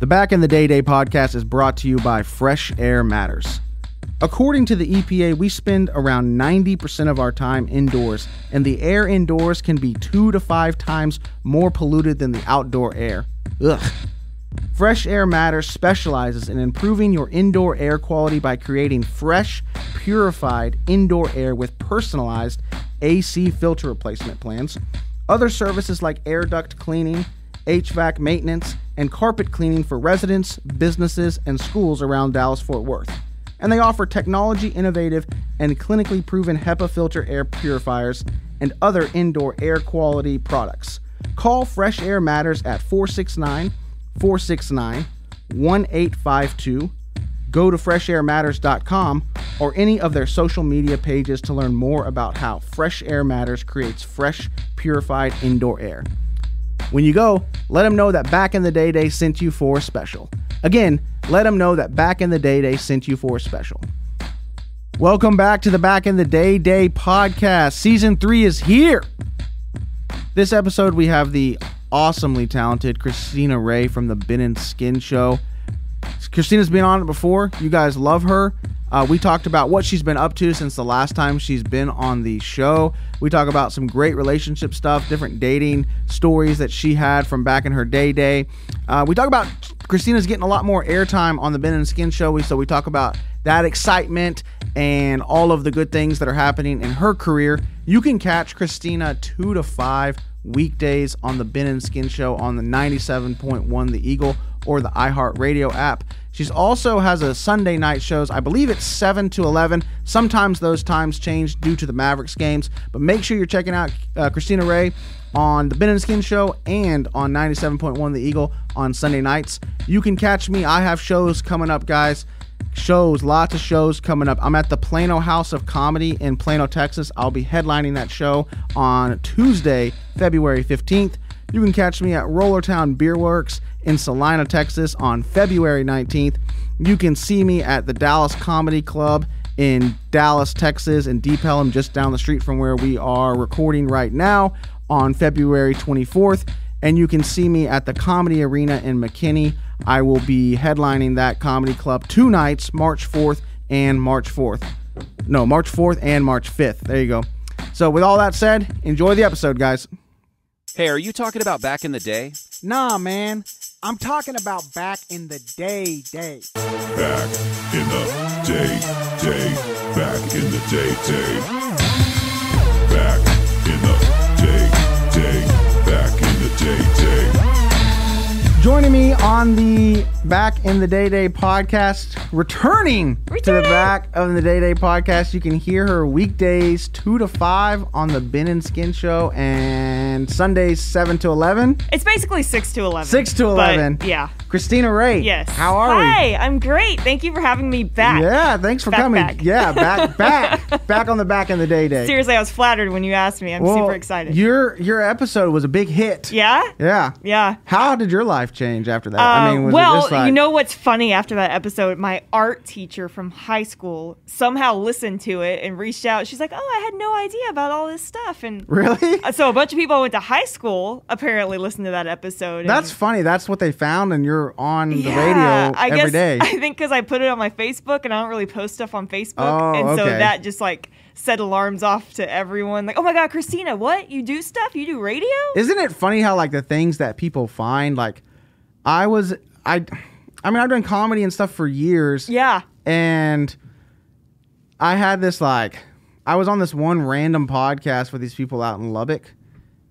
The Back in the Day podcast is brought to you by Fresh Air Matters. According to the EPA, we spend around 90% of our time indoors, and the air indoors can be 2 to 5 times more polluted than the outdoor air. Ugh. Fresh Air Matters specializes in improving your indoor air quality by creating fresh, purified indoor air with personalized AC filter replacement plans. Other services like air duct cleaning, HVAC maintenance, and carpet cleaning for residents, businesses, and schools around Dallas-Fort Worth. And they offer technology innovative and clinically proven HEPA filter air purifiers and other indoor air quality products. Call Fresh Air Matters at 469-469-1852. Go to freshairmatters.com or any of their social media pages to learn more about how Fresh Air Matters creates fresh, purified indoor air. When you go, let them know that Back in the Day sent you for a special. Again, let them know that Back in the Day sent you for a special. Welcome back to the Back in the Day podcast. Season 3 is here. This episode, we have the awesomely talented Krystina Ray from the Ben and Skin Show. Krystina's been on it before. You guys love her. We talked about what she's been up to since the last time she's been on the show. We talk about some great relationship stuff, different dating stories that she had from back in her day. We talk about Krystina's getting a lot more airtime on the Ben and Skin Show. So we talk about that excitement and all of the good things that are happening in her career. You can catch Krystina 2 to 5 weekdays on the Ben and Skin Show on the 97.1 The Eagle or the iHeartRadio app. She's also has a Sunday night shows. I believe it's 7 to 11. Sometimes those times change due to the Mavericks games, but make sure you're checking out Krystina Ray on the Ben and Skin Show and on 97.1 The Eagle on Sunday nights. You can catch me. I have shows coming up, guys. Lots of shows coming up. I'm at the Plano House of Comedy in Plano, Texas. I'll be headlining that show on Tuesday, February 15th. You can catch me at Rollertown Beer Works in Salina, Texas on February 19th. You can see me at the Dallas Comedy Club in Dallas, Texas, in Deep Ellum, just down the street from where we are recording right now, on February 24th. And you can see me at the Comedy Arena in McKinney. I will be headlining that comedy club 2 nights, March 4th and March 5th. There you go. So with all that said, enjoy the episode, guys. Hey, are you talking about back in the day? Nah, man. I'm talking about back in the day. Back in the day. Back in the day. Back in the day. Back in the day. Joining me on the Back in the Day podcast, returning to the Back of the Day podcast. You can hear her weekdays 2 to 5 on the Ben and Skin Show and Sundays 7 to 11. It's basically 6 to 11. 6 to 11. But, yeah. Krystina Ray. Yes. How are we? Hi, I'm great. Thank you for having me back. Yeah, thanks for coming. Back. Yeah, back on the Back in the Day. Seriously, I was flattered when you asked me. I'm super excited. Your episode was a big hit. Yeah? Yeah. Yeah. How did your life change after that? Was it just like... you know what's funny after that episode? My art teacher from high school somehow listened to it and reached out. She's like, I had no idea about all this stuff. And really? So a bunch of people I went to high school apparently listened to that episode. That's funny. That's what they found, and you're on the radio every day. I think because I put it on my Facebook, and I don't really post stuff on Facebook. So that just like set alarms off to everyone. Like, oh my God, Krystina, what? You do stuff? You do radio? Isn't it funny how like the things that people find, like I've done comedy and stuff for years. Yeah. And I had this I was on this one random podcast with these people out in Lubbock.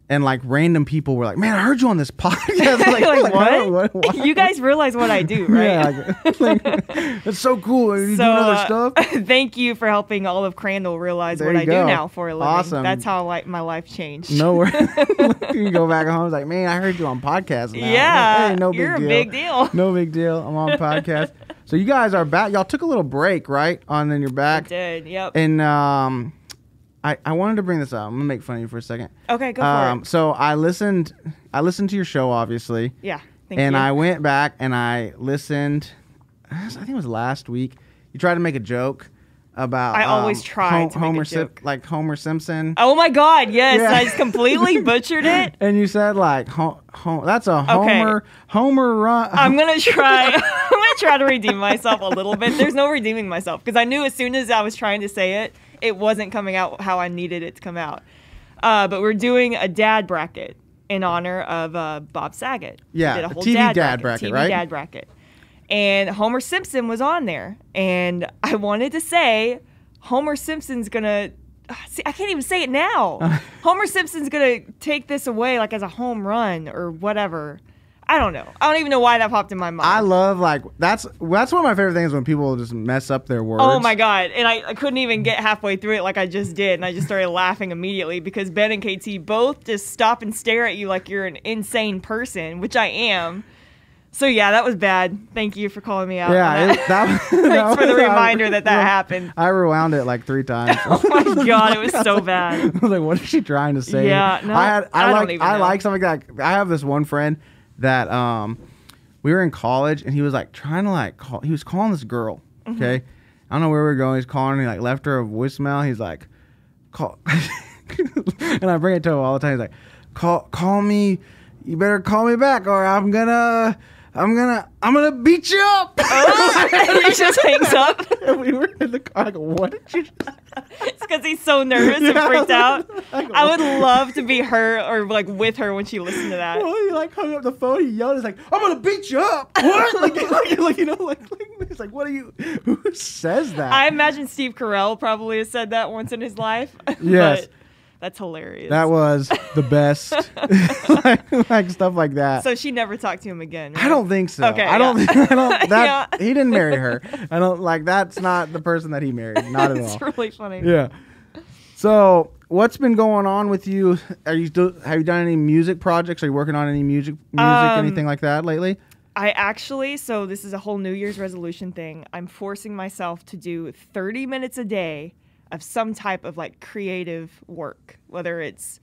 And like random people were like, "Man, I heard you on this podcast." Like, what? You guys realize what I do, right? Yeah, that's so cool. You do other stuff. Thank you for helping all of Crandall realize what I do now for a living. Awesome. That's how my life changed. No worries. You go back home, it's like, "Man, I heard you on podcast now." Yeah, like, hey, no big you're deal. a big deal. No big deal. I'm on podcast. So you guys are back. Y'all took a little break, right? And then you're back. I did. Yep. And I wanted to bring this up. I'm gonna make fun of you for a second. Okay, go for it. So I listened to your show, obviously. Yeah, thank you. And I went back and I listened. I think it was last week. You tried to make a joke about I always try to make a joke. like Homer Simpson. Oh my God, yes. Yeah. I just completely butchered it. And you said like that's a Homer run. I'm going to try to redeem myself a little bit. There's no redeeming myself because I knew as soon as I was trying to say it, it wasn't coming out how I needed it to come out. But we're doing a dad bracket in honor of Bob Saget. Yeah, we did a whole TV dad bracket, right? TV dad bracket. And Homer Simpson was on there. And I wanted to say, Homer Simpson's going to... See, I can't even say it now. Homer Simpson's going to take this away like as a home run or whatever. I don't know. I don't even know why that popped in my mind. I love, like, that's one of my favorite things when people just mess up their words. Oh, my God. And I couldn't even get halfway through it like I just did. And I just started laughing immediately because Ben and KT both just stop and stare at you like you're an insane person, which I am. So, yeah, that was bad. Thank you for calling me out. Yeah, Thanks for the reminder that happened. I rewound it like 3 times. Oh, my God. It was so bad. I was like, what is she trying to say? Yeah, no, I like something like that. I have this one friend that we were in college, and he was like trying to like call. He was calling this girl. Okay, I don't know where we were going. He's calling. He like left her a voicemail. He's like, call, and I bring it to him all the time. He's like, call me. You better call me back, or I'm gonna beat you up. And he just hangs up. And we were in the car. I go, what did you? It's because he's so nervous and freaked out. I would love to be her or like with her when she listened to that. Well, he like hung up the phone. He yelled, "He's like, I'm gonna beat you up!" What? like you know, like he's like, "What are you? Who says that?" I imagine Steve Carell probably has said that once in his life. Yes. But that's hilarious. That was the best. like stuff like that. So she never talked to him again, right? I don't think so. Okay. I don't Yeah. He didn't marry her. I don't like that's not the person that he married. Not at all. It's really funny. Yeah. So what's been going on with you? Have you done any music projects? Are you working on any music, anything like that lately? I actually, so this is a whole New Year's resolution thing. I'm forcing myself to do 30 minutes a day of some type of like creative work, whether it's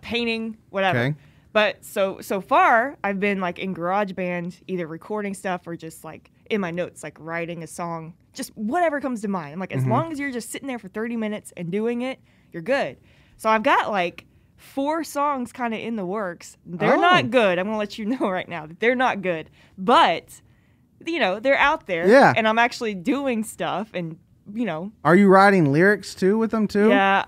painting, whatever. Okay. But so far, I've been like in GarageBand, either recording stuff or just like in my notes, like writing a song, just whatever comes to mind. I'm like, as long as you're just sitting there for 30 minutes and doing it, you're good. So I've got like 4 songs kind of in the works. They're not good. I'm going to let you know right now that they're not good. But, you know, they're out there. Yeah. And I'm actually doing stuff and, you know. Are you writing lyrics too with them too? Yeah.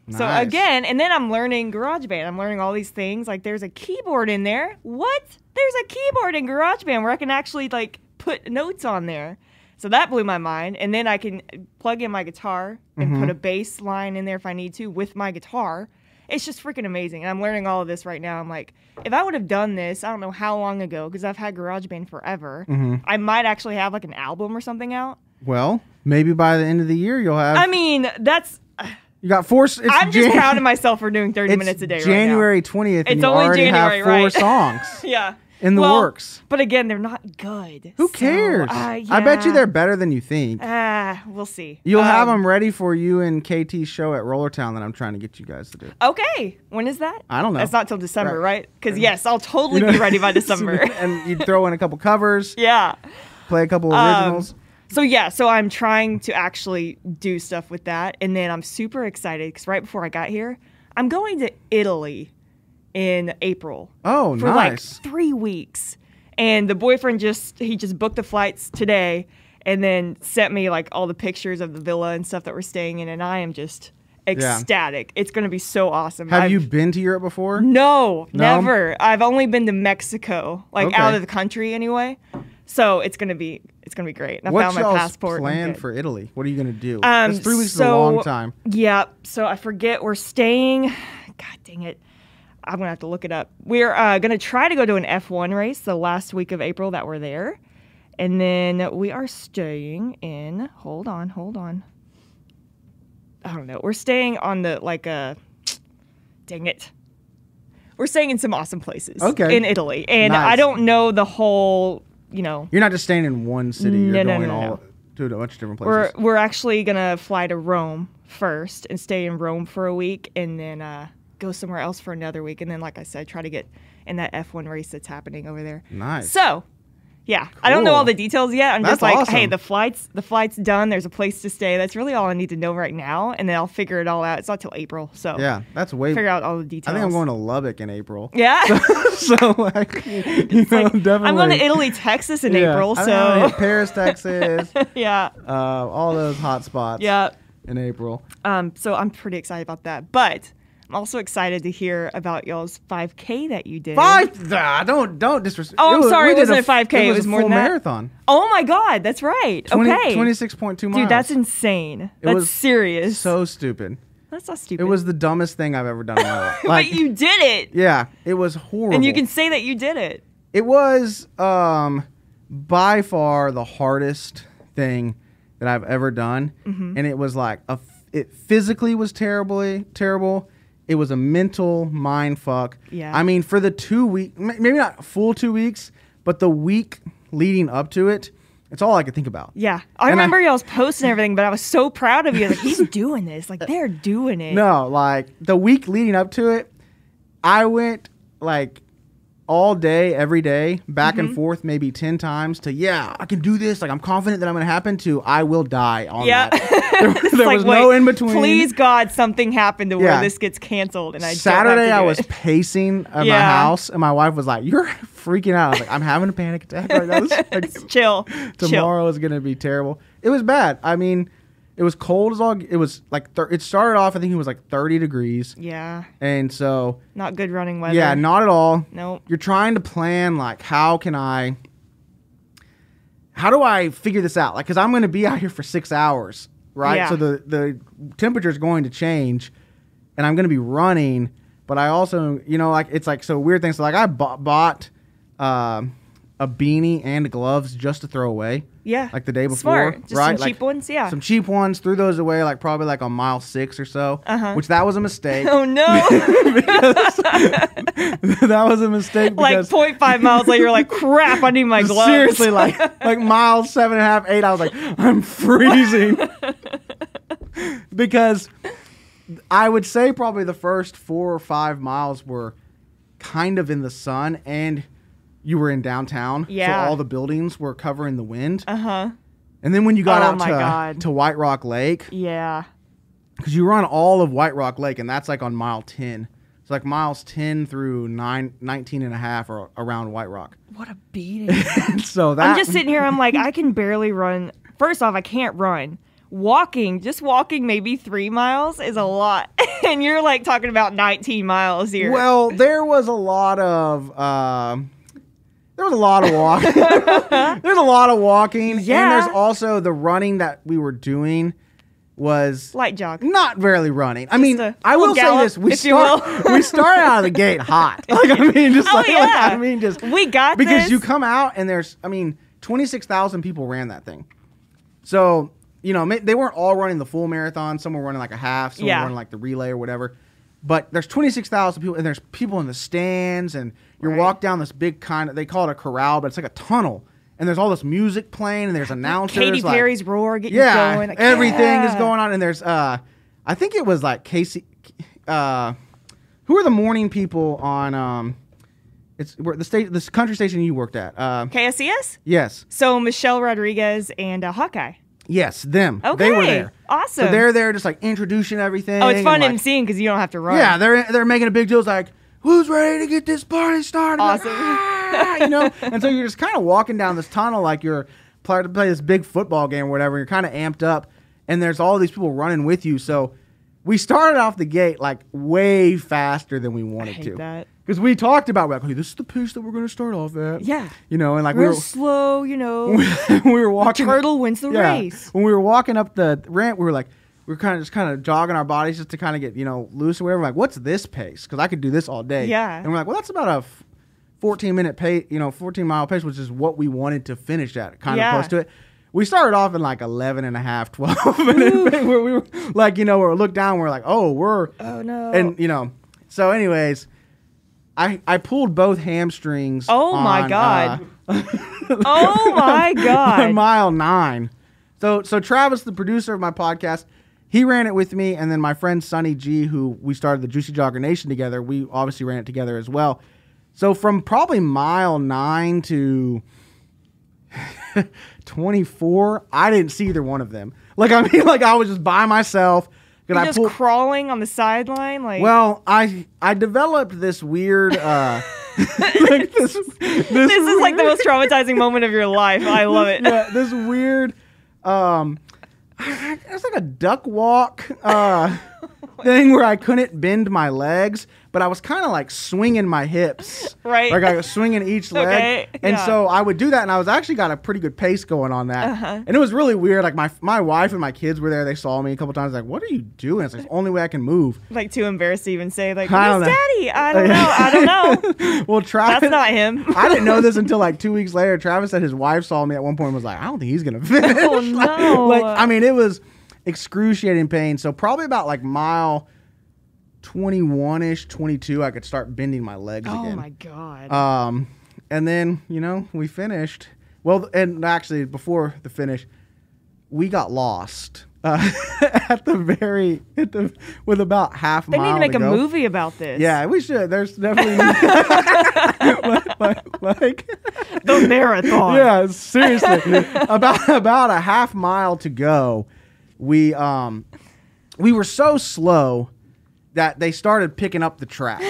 Nice. So again, and then I'm learning GarageBand. I'm learning all these things. Like there's a keyboard in there. What? There's a keyboard in GarageBand where I can actually like put notes on there. So that blew my mind. And then I can plug in my guitar and put a bass line in there if I need to with my guitar. It's just freaking amazing. And I'm learning all of this right now. I'm like, if I would have done this, I don't know how long ago, because I've had GarageBand forever, I might actually have like an album or something out. Well, maybe by the end of the year you'll have. I mean, that's. You got 4. I'm just proud of myself for doing 30 minutes a day right now. January 20th. And it's you only already January, have 4 right? songs. Yeah. In the works. But again, they're not good. Who cares? Yeah. I bet you they're better than you think. We'll see. You'll have them ready for you and KT's show at Rollertown that I'm trying to get you guys to do. Okay. When is that? I don't know. That's not till December, right? Because, yes, I'll totally be ready by December. And you throw in a couple covers. Yeah. Play a couple originals. So I'm trying to actually do stuff with that. And then I'm super excited because right before I got here, I'm going to Italy in April. Oh, for nice. like 3 weeks. And the boyfriend just booked the flights today and then sent me like all the pictures of the villa and stuff that we're staying in. And I am just ecstatic. Yeah. It's going to be so awesome. Have you been to Europe before? No, never. I've only been to Mexico, out of the country anyway. So it's gonna be great. And I found my passport. What's y'all's plan for Italy? What are you gonna do? 'Cause 3 weeks is a long time. Yeah. So I forget we're staying. God dang it! I'm gonna have to look it up. We're gonna try to go to an F1 race the last week of April that we're there, and then we are staying in. Hold on. I don't know. We're staying on the dang it. We're staying in some awesome places. Okay. In Italy, and nice. I don't know the whole. You're not just staying in one city. You're going all to a bunch of different places. We're actually gonna fly to Rome first and stay in Rome for a week, and then go somewhere else for another week, and then, like I said, try to get in that F1 race that's happening over there. Nice. So, Yeah, I don't know Cool. all the details yet. I'm That's just like, hey, awesome. the flight's done. There's a place to stay. That's really all I need to know right now, and then I'll figure it all out. It's not till April, so Yeah, that's way. figure out all the I details. think I'm going to Lubbock in April. Yeah, So like, you know, definitely. I'm going to Italy, Texas in Yeah, April. I think I'm gonna So hit Paris, Texas. yeah, All those hot spots. yeah. In April. So I'm pretty excited about that, but I'm also excited to hear about y'all's 5K that you did. Don't disrespect. Oh, I'm sorry, it we did wasn't a 5K, it was a more full than that. marathon. Oh my God, that's right. 20, okay, 26.2 miles. dude, that's insane. That's was serious. So stupid. That's not stupid. It was the dumbest thing I've ever done in my life. But you did it, Yeah, it was horrible. and you can say that you did it. It was by far the hardest thing that I've ever done, and it was like it physically was terrible. It was a mental mind fuck. Yeah. I mean, for the 2 week, maybe not full 2 weeks, but the week leading up to it, it's all I could think about. Yeah, I remember y'all's posting everything, but I was so proud of you. Like, he's doing this. Like, they're doing it. No, like the week leading up to it, I went like all day, every day, back and forth, maybe 10 times to, yeah, I can do this. Like, I'm confident that I'm going to happen to, I will die on Yeah. that. There Like, was no wait, in between. Please, God, something happened to Yeah. where this gets canceled, and I Saturday, don't have I to do was it. pacing at my Yeah. house, and my wife was like, "You're freaking out." I was like, "I'm having a panic attack right now. Chill. Tomorrow is going to be terrible." It was bad. I mean, it was cold as all. It was like it started off. I think it was like 30 degrees, Yeah, and so not good running weather. yeah, not at all. Nope. You're trying to plan like how do I figure this out? Like, because I'm going to be out here for 6 hours, right? Yeah. So the temperature is going to change, and I'm going to be running. But I also, you know, like it's like so weird things. So like I bought a beanie and gloves just to throw away. Yeah. Like the day before, Smart. Just right? some cheap ones, yeah. Some cheap ones. Threw those away like probably like on mile 6 or so. Which that was a mistake. Oh no! That was a mistake Like because 0.5 miles later, you're like, crap! I need my gloves. seriously, like miles 7.5, 8, I was like, I'm freezing. Because I would say probably the first 4 or 5 miles were kind of in the sun, and you were in downtown. Yeah. So all the buildings were covering the wind. Uh-huh. And then when you got Oh out my God. to White Rock Lake, Yeah. because you run all of White Rock Lake, and that's like on mile 10. It's like miles 10 through 19 and a half are around White Rock. What a beating. So that I'm just sitting here. I'm like, I can barely run. First off, I can't run. Just walking maybe 3 miles is a lot. And you're like talking about 19 miles here. Well, there was a lot of walking. There's a lot of walking. Yeah. And there's also the running that we were doing was light jog. not barely running. I mean, a I will little say gallop, this: if you will. we started out of the gate hot. Like I mean, just Oh, like, yeah. I mean, just We got because this. you come out and there's 26,000 people ran that thing. So you know they weren't all running the full marathon. Some were running like a half. Some Yeah. were running like the relay or whatever. But there's 26,000 people, and there's people in the stands, and you Right. walk down this big they call it a corral, but it's like a tunnel. And there's all this music playing, and there's announcers. Katy like, Perry's roar getting yeah, you going. Like, everything is yeah. going on, and there's I think it was like Casey. Who are the morning people on it's where this country station you worked at? KSCS? Yes, So Michelle Rodriguez and Hawkeye. yes, them. Okay. They were there. Awesome. So they're there, just like introducing everything. Oh, it's fun and, like, emceeing because you don't have to run. yeah, they're making a big deal. It's like, who's ready to get this party started? Awesome. Like, you know, and so you're just kind of walking down this tunnel like you're to play this big football game or whatever. You're kind of amped up, and there's all these people running with you. So we started off the gate like way faster than we I wanted hate to. that. Because we talked about, like, hey, this is the pace that we're going to start off at. Yeah. You know, and like Real slow, you know. we were walking. Turtle wins the Yeah. race. When we were walking up the ramp, we were kind of jogging our bodies just to kind of get, you know, loose or whatever. Like, what's this pace? Because I could do this all day. Yeah. And we're like, well, that's about a 14-minute pace, 14-mile pace, which is what we wanted to finish at, kind Yeah. of close to it. We started off in like 11 and a half, 12 minute pace where we were like, you know, we looked down, we're like, oh no. and you know, so anyways, I pulled both hamstrings. Oh my on, God. Oh my God. on mile 9. So Travis, the producer of my podcast, he ran it with me, and then my friend Sonny G, who we started the Juicy Jogger Nation together, we obviously ran it together as well. So from probably mile 9 to 24. I didn't see either one of them. Like, I mean, like, I was just by myself. You're just crawling on the sideline? Like, well, I developed this weird... like this is like the most traumatizing moment of your life. I love it. Yeah, this weird... it's like a duck walk thing where I couldn't bend my legs, but I was kind of like swinging my hips. Right. Like I was swinging each leg. Okay, And yeah. so I would do that, and I was actually got a pretty good pace going on that. And it was really weird. Like my wife and my kids were there. They saw me a couple times like, what are you doing? It's like the only way I can move. Like too embarrassed to even say, like, I don't where's know. Daddy? I don't know. Well, Travis... That's not him. I didn't know this until like 2 weeks later. Travis said his wife saw me at one point and was like, I don't think he's going to finish. Oh, no. Like, I mean, it was excruciating pain. So probably about like mile 21-ish, 22, I could start bending my legs again. Oh, my God. And then, you know, we finished. Well, and actually, before the finish, we got lost with about half They mile need to make to a go. movie about this. Yeah, we should. There's definitely like The marathon. yeah, seriously. about a half mile to go. We were so slow that they started picking up the track.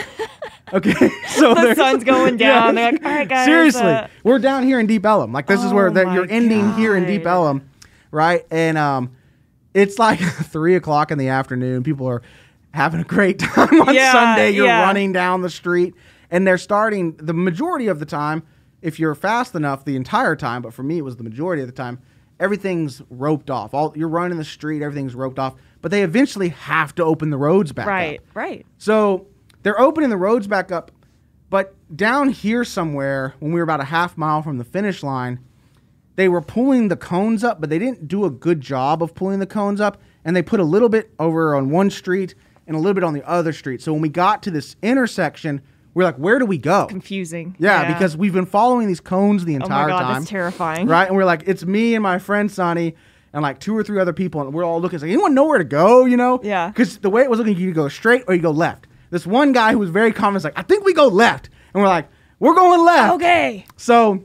Okay, so The sun's going down. Yeah. They're like, all right, guys. Seriously, we're down here in Deep Ellum. Like this is where my you're ending here in Deep God. Ellum, right? And it's like 3 o'clock in the afternoon. People are having a great time on Yeah, Sunday. You're yeah. running down the street, and they're starting the majority of the time. If you're fast enough, the entire time. But for me, it was the majority of the time. Everything's roped off. You're running the street. Everything's roped off. But they eventually have to open the roads back up. Right. So they're opening the roads back up, but down here somewhere, when we were about a half mile from the finish line, they were pulling the cones up, but they didn't do a good job of pulling the cones up, and they put a little bit over on one street and a little bit on the other street. So when we got to this intersection, we're like, where do we go? Confusing. Yeah, because we've been following these cones the entire oh my God, time. that's terrifying. Right? And we're like, it's me and my friend Sonny and like 2 or 3 other people, and we're all looking. It's like, anyone know where to go, you know? Yeah. Because the way it was looking, you go straight or you go left. This one guy who was very confident was like, I think we go left. And we're like, we're going left. Okay. So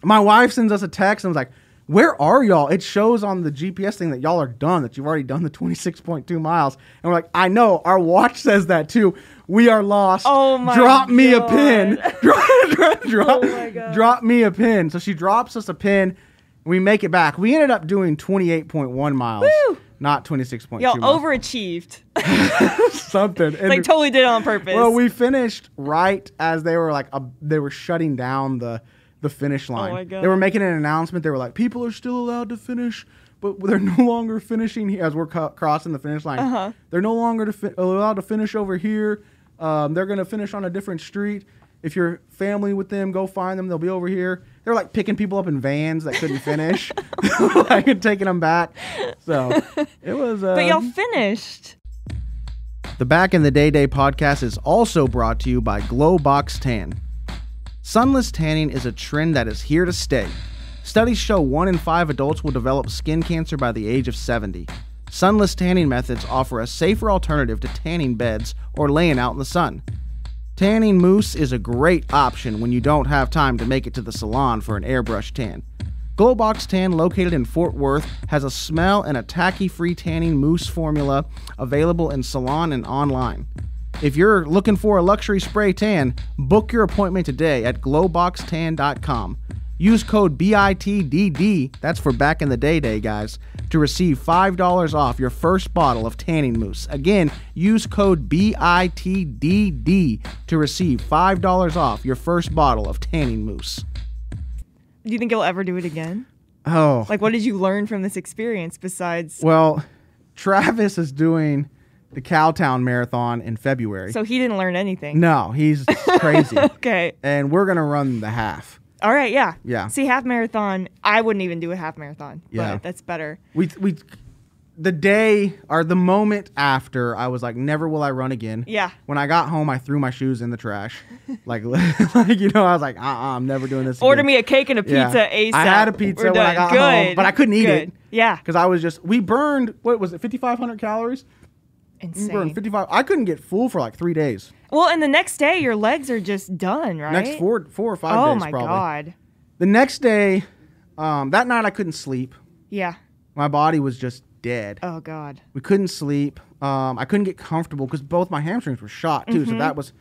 my wife sends us a text and was like, where are y'all? It shows on the GPS thing that y'all are done, that you've already done the 26.2 miles. And we're like, I know, our watch says that too. We are lost. Oh my Drop me a God. pin. Oh my God. Drop me a pin. So she drops us a pin. We make it back. We ended up doing 28.1 miles, Woo! not 26.2 Y'all miles. overachieved. Something. And Like totally did it on purpose. well, we finished right as they were like they were shutting down the finish line. my God. They were making an announcement. They were like, people are still allowed to finish, but they're no longer finishing here as we're crossing the finish line. They're no longer allowed to finish over here. They're going to finish on a different street. If you're family with them, go find them. They'll be over here. They're like picking people up in vans that couldn't finish, like and taking them back. So it was. but y'all finished. The Back in the Day podcast is also brought to you by Glowbox Tan. Sunless tanning is a trend that is here to stay. Studies show 1 in 5 adults will develop skin cancer by the age of 70. Sunless tanning methods offer a safer alternative to tanning beds or laying out in the sun. Tanning mousse is a great option when you don't have time to make it to the salon for an airbrush tan. Glowbox Tan, located in Fort Worth, has a smell and a tacky-free tanning mousse formula available in salon and online. If you're looking for a luxury spray tan, book your appointment today at glowboxtan.com. Use code BITDD, that's for Back in the Day, guys, to receive $5 off your first bottle of tanning mousse. Again, use code BITDD to receive $5 off your first bottle of tanning mousse. Do you think you'll ever do it again? Oh. Like, what did you learn from this experience besides? Well, Travis is doing the Cowtown Marathon in February. So he didn't learn anything. No, he's crazy. Okay. And we're going to run the half. All right. Yeah. Yeah. See, half marathon. I wouldn't even do a half marathon. Yeah. But that's better. The day or the moment after, I was like, never will I run again. Yeah. When I got home, I threw my shoes in the trash. like, you know, I was like, I'm never doing this Order again. me a cake and a pizza ASAP. I had a pizza We're when I done. got home, but I couldn't eat it. Yeah. Because I was we burned, what was it, 5,500 calories? We burned Insane. 55. I couldn't get full for like 3 days. Well, and the next day, your legs are just done, right? Next 4 or 5 Oh days, my probably. God. The next day, That night I couldn't sleep. Yeah. My body was just dead. Oh, God. We couldn't sleep. I couldn't get comfortable because both my hamstrings were shot too. So that was,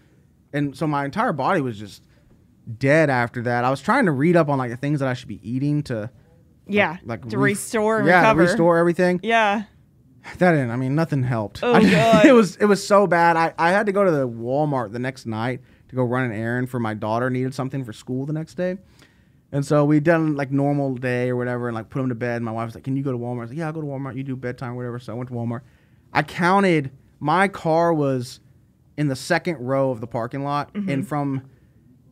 and so my entire body was just dead after that. I was trying to read up on like the things that I should be eating to, to restore and to recover. restore everything. Yeah. That didn't. I mean, nothing helped. Oh, God. It was so bad. I had to go to the Walmart the next night to go run an errand for my daughter. Needed something for school the next day. And so we done like normal day or whatever and like put him to bed. My wife was like, can you go to Walmart? I was like, yeah, I'll go to Walmart. You do bedtime or whatever. So I went to Walmart. I counted, my car was in the second row of the parking lot. And from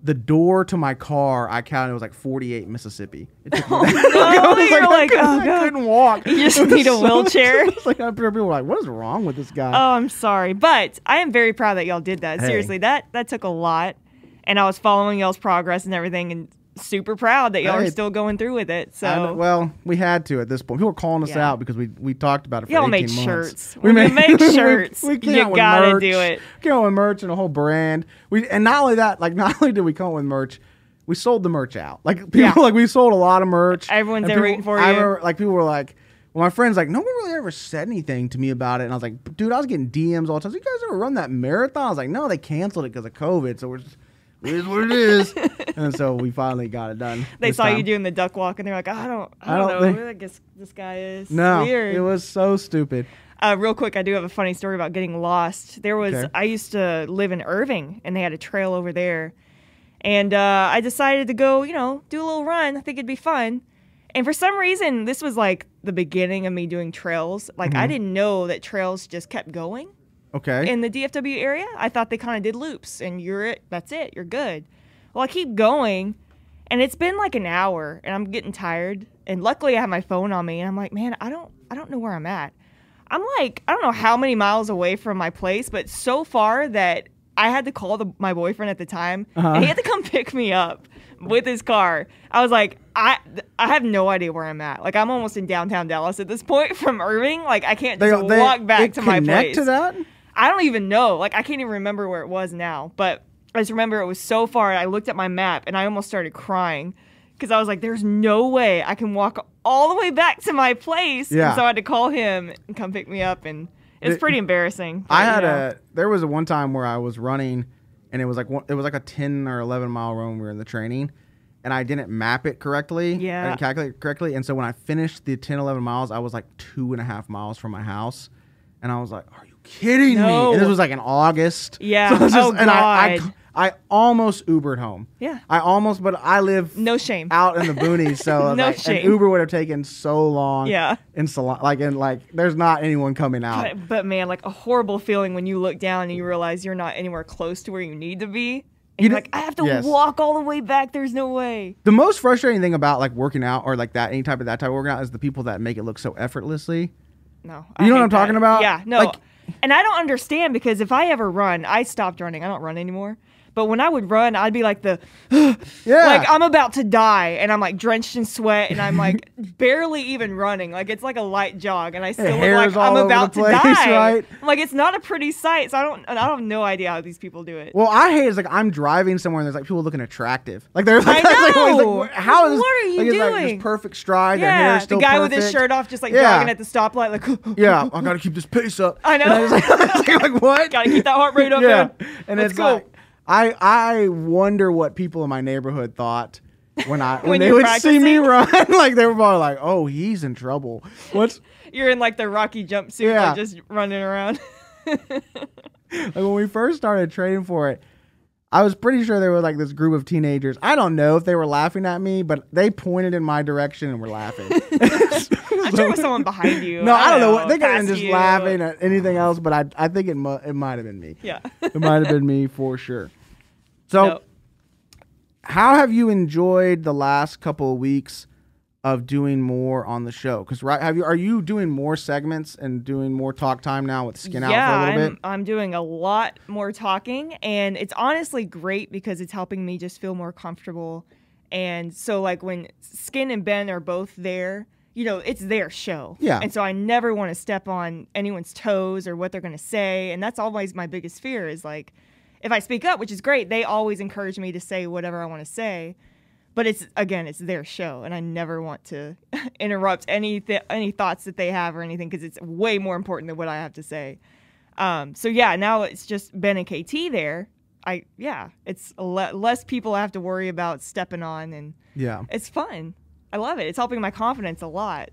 the door to my car, I counted it was like 48 Mississippi. It took me I couldn't walk. You just need a wheelchair. People were like, what is wrong with this guy? Oh, I'm sorry. But I am very proud that y'all did that. Hey. Seriously, that took a lot. And I was following y'all's progress and everything and super proud that y'all are still going through with it. So well, we had to at this point. People were calling us out because we talked about it for 18 months. Shirts. We make shirts. We you gotta do it. Came out with merch and a whole brand. And not only that, like not only did we come up with merch, we sold the merch out. Like people, like we sold a lot of merch. Everyone's there waiting for you. I remember, like people were like, well, my friends like, no one really ever said anything to me about it. And I was like, dude, I was getting DMs all the time. You guys ever run that marathon? I was like, no, they canceled it because of COVID. So we're just. It is what it is. And so we finally got it done. They saw you doing the duck walk and they're like, I don't know who I guess this guy is. No, weird. It was so stupid. Real quick, I do have a funny story about getting lost. I used to live in Irving and they had a trail over there. And I decided to go, do a little run. I think it'd be fun. And for some reason, this was like the beginning of me doing trails. Like I didn't know that trails just kept going. Okay. In the DFW area, I thought they kind of did loops, and that's it, you're good. Well, I keep going, and it's been like an hour, and I'm getting tired. And luckily, I have my phone on me, and I'm like, man, I don't know where I'm at. I'm like, I don't know how many miles away from my place, but so far that I had to call my boyfriend at the time, and he had to come pick me up with his car. I was like, I have no idea where I'm at. Like, I'm almost in downtown Dallas at this point from Irving. Like, I can't just walk back to my place. To that? I don't even know. Like, I can't even remember where it was now. But I just remember it was so far. I looked at my map, and I almost started crying because I was like, there's no way I can walk all the way back to my place. Yeah. And so I had to call him and come pick me up, and it's pretty embarrassing. But, there was one time where I was running, and it was like a 10 or 11 mile run. We were in the training, and I didn't map it correctly. Yeah. I didn't calculate it correctly. And so when I finished the 10, 11 miles, I was like 2.5 miles from my house. And I was like, are you kidding me? And this was like in August. Yeah. So God. And I almost Ubered home. Yeah. But I live no shame out in the boonies. So no shame. An Uber would have taken so long. Yeah. There's not anyone coming out. But man, like a horrible feeling when you look down and you realize you're not anywhere close to where you need to be. And you're like, I have to walk all the way back. There's no way. The most frustrating thing about like working out or like that, any type of that type of working out is the people that make it look so effortlessly. No. You know what I'm talking about? Yeah, no. And I don't understand because if I ever run, I stopped running. I don't run anymore. But when I would run, I'd be like like I'm about to die, and I'm like drenched in sweat, and I'm like barely even running. Like it's like a light jog, and I still look like I'm about to die. Right? Like it's not a pretty sight. So I have no idea how these people do it. Well, I hate it's like I'm driving somewhere and there's like people looking attractive. Like they're like, I know. Like, how is this? What are you doing? It's like this perfect stride. Their Yeah, hair is still the guy perfect. with his shirt off, just like jogging at the stoplight, like yeah, I gotta keep this pace up. I know. And I was like what? Gotta keep that heart rate up. Yeah, man. and Let's it's go. like I wonder what people in my neighborhood thought when When they you're would practicing? see me run. Like they were probably like, oh, he's in trouble. You're in like the Rocky jumpsuit, like just running around. Like when we first started training for it, I was pretty sure there was like this group of teenagers. I don't know if they were laughing at me, but they pointed in my direction and were laughing. I'm sure it was someone behind you. No, I don't know. They could have past been just you. laughing at anything else, but I think it might have been me. Yeah. It might have been me for sure. So, No. How have you enjoyed the last couple of weeks of doing more on the show? Because are you doing more segments and doing more talk time now with Skin Out for a little bit? I'm doing a lot more talking, and it's honestly great because it's helping me just feel more comfortable. And so, like when Skin and Ben are both there, it's their show. Yeah. And so I never want to step on anyone's toes or what they're going to say, and that's always my biggest fear is like, if I speak up, which is great, they always encourage me to say whatever I want to say. But it's their show, and I never want to interrupt any thoughts that they have or anything, because it's way more important than what I have to say. So yeah, now it's just Ben and KT there. It's less people I have to worry about stepping on, and it's fun. I love it. It's helping my confidence a lot.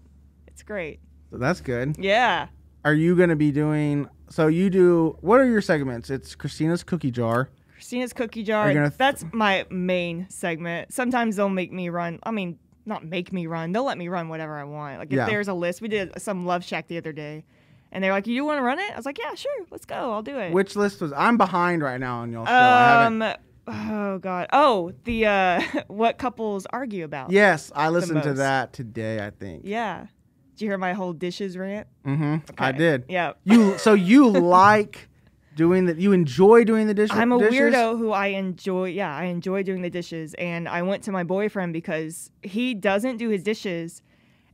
It's great. So that's good. Yeah. Are you going to be doing? So you do. What are your segments? It's Krystina's Cookie Jar. Krystina's Cookie Jar. That's my main segment. Sometimes they'll make me run. I mean, not make me run. They'll let me run whatever I want. Like if there's a list. We did some Love Shack the other day, and they're like, "You want to run it?" I was like, "Yeah, sure. Let's go. I'll do it." Which list was? I'm behind right now on y'all show. Oh God. Oh, the what couples argue about. Yes, I listened to that today, I think. Yeah. Did you hear my whole dishes rant? Mm-hmm. Okay. I did. Yeah. You like doing that? You enjoy doing the dishes? I'm a weirdo who I enjoy doing the dishes, and I went to my boyfriend because he doesn't do his dishes,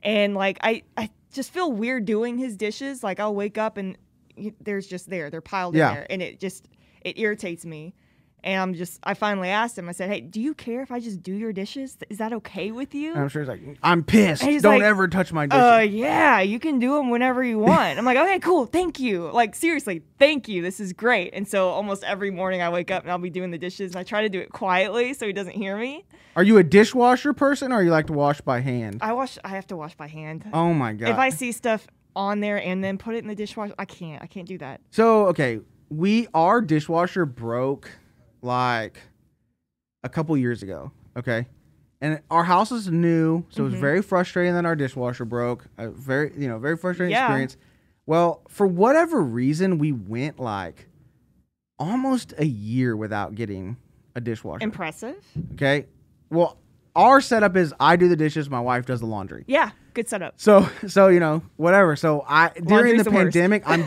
and like I just feel weird doing his dishes. Like I'll wake up and they're piled in there, and it irritates me. And I finally asked him, I said, "Hey, do you care if I just do your dishes? Is that okay with you?" And I'm sure he's like, "I'm pissed. Don't ever touch my dishes." Yeah, you can do them whenever you want. I'm like, "Okay, cool. Thank you. Like, seriously, thank you. This is great." And so almost every morning I wake up and I'll be doing the dishes, and I try to do it quietly so he doesn't hear me. Are you a dishwasher person, or you like to wash by hand? I have to wash by hand. Oh my God. If I see stuff on there and then put it in the dishwasher, I can't do that. So, okay, our dishwasher broke like a couple years ago, okay? And our house is new, so it was very frustrating that our dishwasher broke. Very frustrating experience. Well, for whatever reason, we went like almost a year without getting a dishwasher. Impressive. Okay? Well, our setup is I do the dishes, my wife does the laundry. Yeah, good setup. So whatever. So during the pandemic, I'm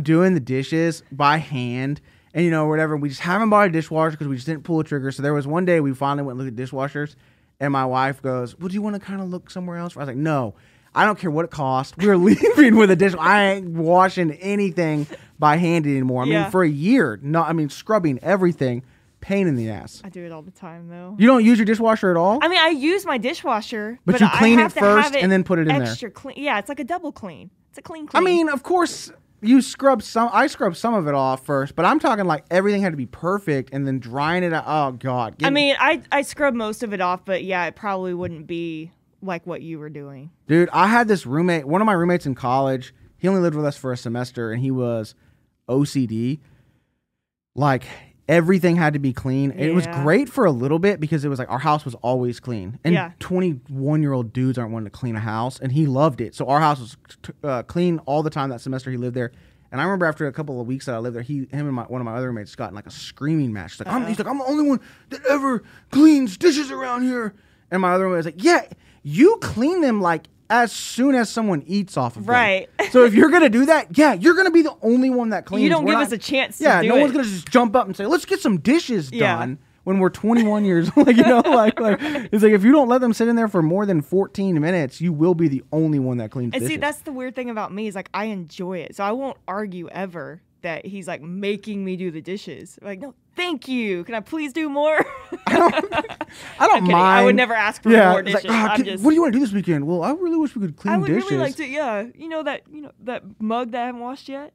doing the dishes by hand. And, whatever, we just haven't bought a dishwasher because we just didn't pull the trigger. So there was one day we finally went and looked at dishwashers, and my wife goes, "Well, do you want to kind of look somewhere else?" I was like, "No, I don't care what it costs. We're leaving with a dish. I ain't washing anything by hand anymore." I mean, for a year, scrubbing everything, pain in the ass. I do it all the time, though. You don't use your dishwasher at all? I mean, I use my dishwasher, but you clean it first and then put it in there. Extra clean. Yeah, it's like a double clean. It's a clean. I mean, of course. I scrub some of it off first, but I'm talking like everything had to be perfect and then drying it out. Oh God. I scrub most of it off, but yeah, it probably wouldn't be like what you were doing. Dude, I had this roommate, one of my roommates in college, he only lived with us for a semester, and he was OCD. Like everything had to be clean. And it was great for a little bit because it was like our house was always clean. And 21-year-old dudes aren't wanting to clean a house, and he loved it. So our house was clean all the time that semester he lived there. And I remember after a couple of weeks that I lived there, him and one of my other roommates got in like a screaming match. He's like, I'm the only one that ever cleans dishes around here. And my other roommate was like, "Yeah, you clean them like as soon as someone eats off of them." Right. So if you're going to do that, you're going to be the only one that cleans. You don't give us a chance to do it. Yeah, no one's going to just jump up and say, "Let's get some dishes done." When we're 21 years old, like it's like if you don't let them sit in there for more than 14 minutes, you will be the only one that cleans dishes. And see, that's the weird thing about me is like I enjoy it, so I won't argue ever that he's like making me do the dishes. Like, no, thank you. Can I please do more? I don't mind. I would never ask for more dishes. Like, what do you want to do this weekend? Well, I really wish we could clean dishes. I would really like to. Yeah, that mug that I haven't washed yet.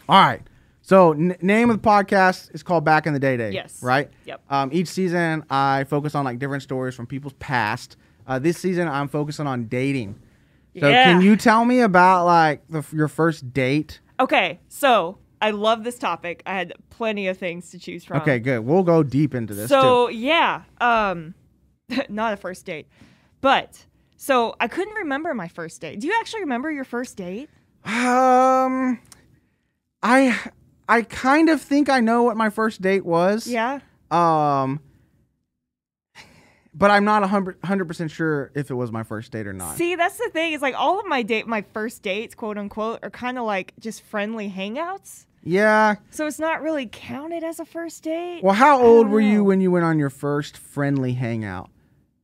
All right. So, name of the podcast is called Back in the Day. Yes. Right? Yep. Each season, I focus on like different stories from people's past. This season, I'm focusing on dating. So, can you tell me about like your first date? Okay. So, I love this topic. I had plenty of things to choose from. Okay, good. We'll go deep into this too. Not a first date. But, so I couldn't remember my first date. Do you actually remember your first date? I kind of think I know what my first date was. Yeah. But I'm not 100% sure if it was my first date or not. See, that's the thing. It's like all of my first dates, quote unquote, are kind of like just friendly hangouts. Yeah. So it's not really counted as a first date. Well, how old were you when you went on your first friendly hangout?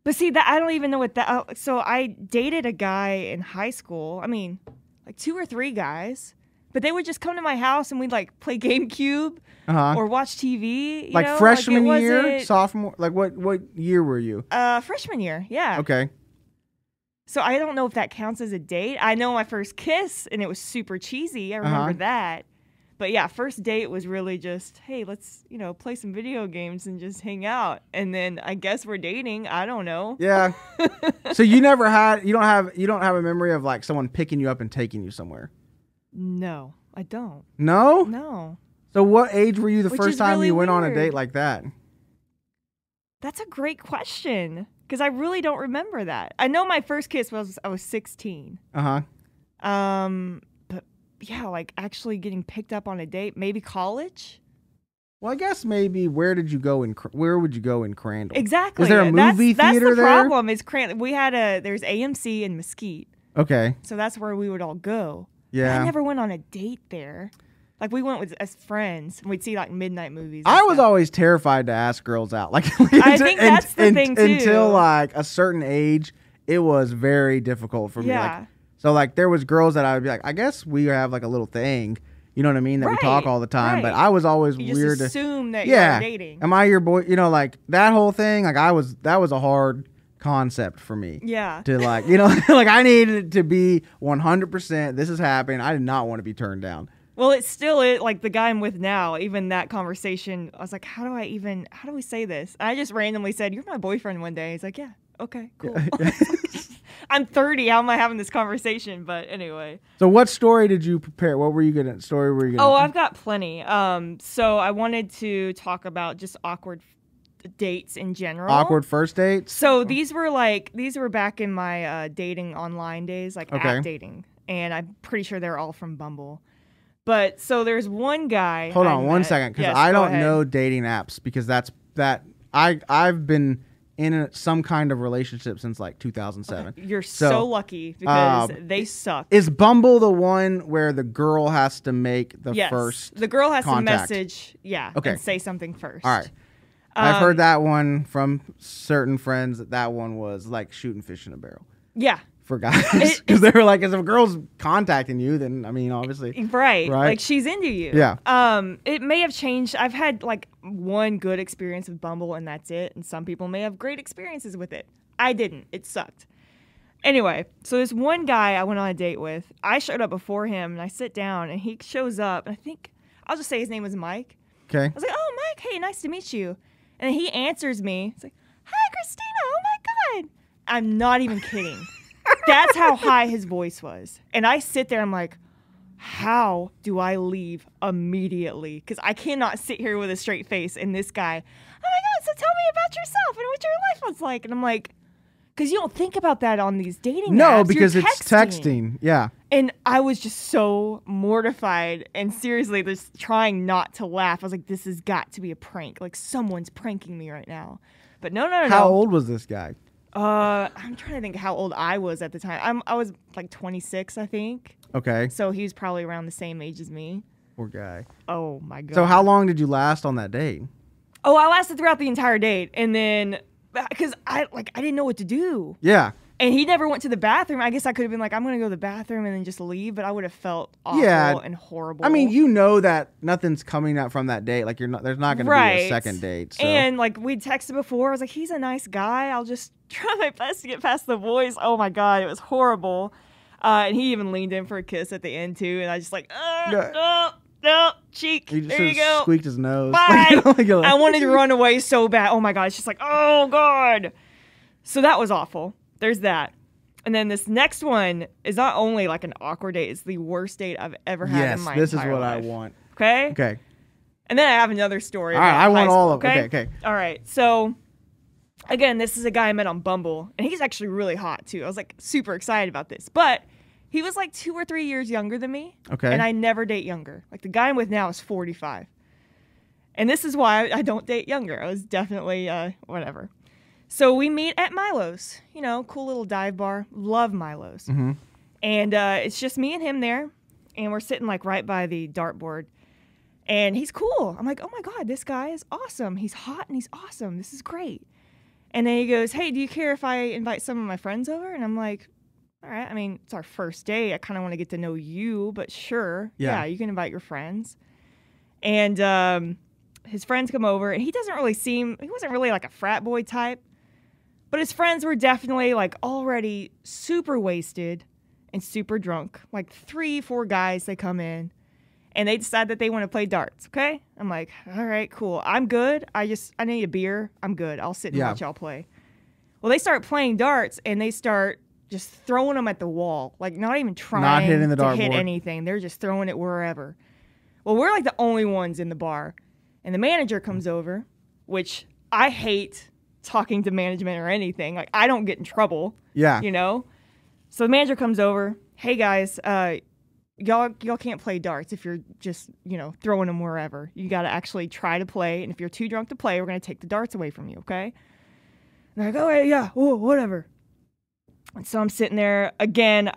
But see, I don't even know what that. So I dated a guy in high school. I mean, like 2 or 3 guys. But they would just come to my house and we'd like play GameCube or watch TV. You like know? freshman like year, sophomore. Like what year were you? Freshman year. Yeah. Okay. So I don't know if that counts as a date. I know my first kiss and it was super cheesy. I remember that. But yeah, first date was really just, hey, let's, play some video games and just hang out. And then I guess we're dating. I don't know. Yeah. So you don't have a memory of like someone picking you up and taking you somewhere? No, I don't. No? No. So what age were you the first time really you went on a weird. date like that? That's a great question because I really don't remember that. I know my first kiss I was 16. Uh-huh. But yeah, like actually getting picked up on a date, maybe college. Well, I guess maybe where would you go in Crandall? Exactly. Is there a movie that's theater the there? problem is Crandall. There's AMC in Mesquite. Okay. So that's where we would all go. Yeah. But I never went on a date there. Like we went as friends and we'd see like midnight movies. I was always terrified to ask girls out. Like I think that's the thing too. Until like a certain age, it was very difficult for me. Yeah. So like there was girls that I would be like, I guess we have like a little thing, you know what I mean, that we talk all the time. Right. But I was always you weird just to assume that you're dating. Am I your boy? Like that whole thing. Like that was a hard concept for me. Yeah. To like, like I needed it to be 100%. This is happening. I did not want to be turned down. Well, it's still like the guy I'm with now, even that conversation, I was like, how do we say this? And I just randomly said, you're my boyfriend one day. He's like, yeah, okay, cool. Yeah. I'm 30. How am I having this conversation? But anyway. So what story did you prepare? What were you going to, story were you going to? Oh, I've got plenty. So I wanted to talk about just awkward dates in general. Awkward first dates? So these were back in my dating online days, like app dating. And I'm pretty sure they're all from Bumble. But so there's one guy. Hold on 1 second, because I don't know dating apps because I've been in some kind of relationship since like 2007. Okay. You're so lucky because they suck. Is Bumble the one where the girl has to make the first? The girl has contact? to message, and say something first. All right. I've heard that one from certain friends. That one was like shooting fish in a barrel. Yeah. For guys, because they were like, if a girl's contacting you, then I mean, obviously, right? Like she's into you. Yeah. It may have changed. I've had like one good experience with Bumble, and that's it. And some people may have great experiences with it. I didn't. It sucked. Anyway, so this one guy I went on a date with, I showed up before him, and I sit down, and he shows up, and I think I'll just say his name was Mike. Okay. I was like, oh, Mike, hey, nice to meet you. And he answers me. He's like, hi, Krystina. Oh my God. I'm not even kidding. That's how high his voice was. And I sit there, I'm like, how do I leave immediately? Because I cannot sit here with a straight face. And this guy, oh my God, so tell me about yourself and what your life was like. And I'm like, because you don't think about that on these dating apps. No, because it's texting. Yeah. And I was just so mortified and seriously just trying not to laugh. I was like, this has got to be a prank. Like someone's pranking me right now. But no. How old was this guy? I'm trying to think how old I was at the time. I was like 26, I think. Okay. So he was probably around the same age as me. Poor guy. Oh my God. So how long did you last on that date? Oh, I lasted throughout the entire date, and then because I didn't know what to do. Yeah. And he never went to the bathroom. I guess I could have been like, I'm going to go to the bathroom and then just leave, but I would have felt awful and horrible. I mean, you know that nothing's coming out from that date. Like there's not going to be a second date. So. And like we'd texted before. I was like, he's a nice guy. I'll just try my best to get past the voice. Oh my God, it was horrible. And he even leaned in for a kiss at the end too. And I just like, no, cheek. There you go. Squeaked his nose. Bye. I wanted to run away so bad. Oh my God. It's just like, oh God. So that was awful. There's that. And then this next one is not only like an awkward date, it's the worst date I've ever had in my entire life. Yes, this is what I want. Okay? Okay. And then I have another story. All right, I want all of them. Okay. All right. So, again, this is a guy I met on Bumble, and he's actually really hot, too. I was like super excited about this. But he was like 2 or 3 years younger than me. Okay. And I never date younger. Like the guy I'm with now is 45. And this is why I don't date younger. I was definitely whatever. So we meet at Milo's, cool little dive bar. Love Milo's. Mm-hmm. And it's just me and him there. And we're sitting like right by the dartboard. And he's cool. I'm like, oh my God, this guy is awesome. He's hot and he's awesome. This is great. And then he goes, hey, do you care if I invite some of my friends over? And I'm like, all right, I mean, it's our first day. I kind of want to get to know you, but sure. Yeah. You can invite your friends. And his friends come over, and he wasn't really like a frat boy type, but his friends were definitely like already super wasted and super drunk. Like 3-4 guys, they come in, and they decide that they want to play darts, okay? I'm like, all right, cool. I'm good. I need a beer. I'm good. I'll sit and watch y'all play. Well, they start playing darts, and they start just throwing them at the wall, like not even trying hitting the to hit dartboard. anything. They're just throwing it wherever. Well, we're like the only ones in the bar, and the manager comes over, which I hate talking to management or anything. Like, I don't get in trouble. Yeah. You know? So the manager comes over. Hey, guys, y'all can't play darts if you're just, throwing them wherever. You got to actually try to play, and if you're too drunk to play, we're going to take the darts away from you, okay? And they're like, oh, yeah, whatever. And so I'm sitting there. Again,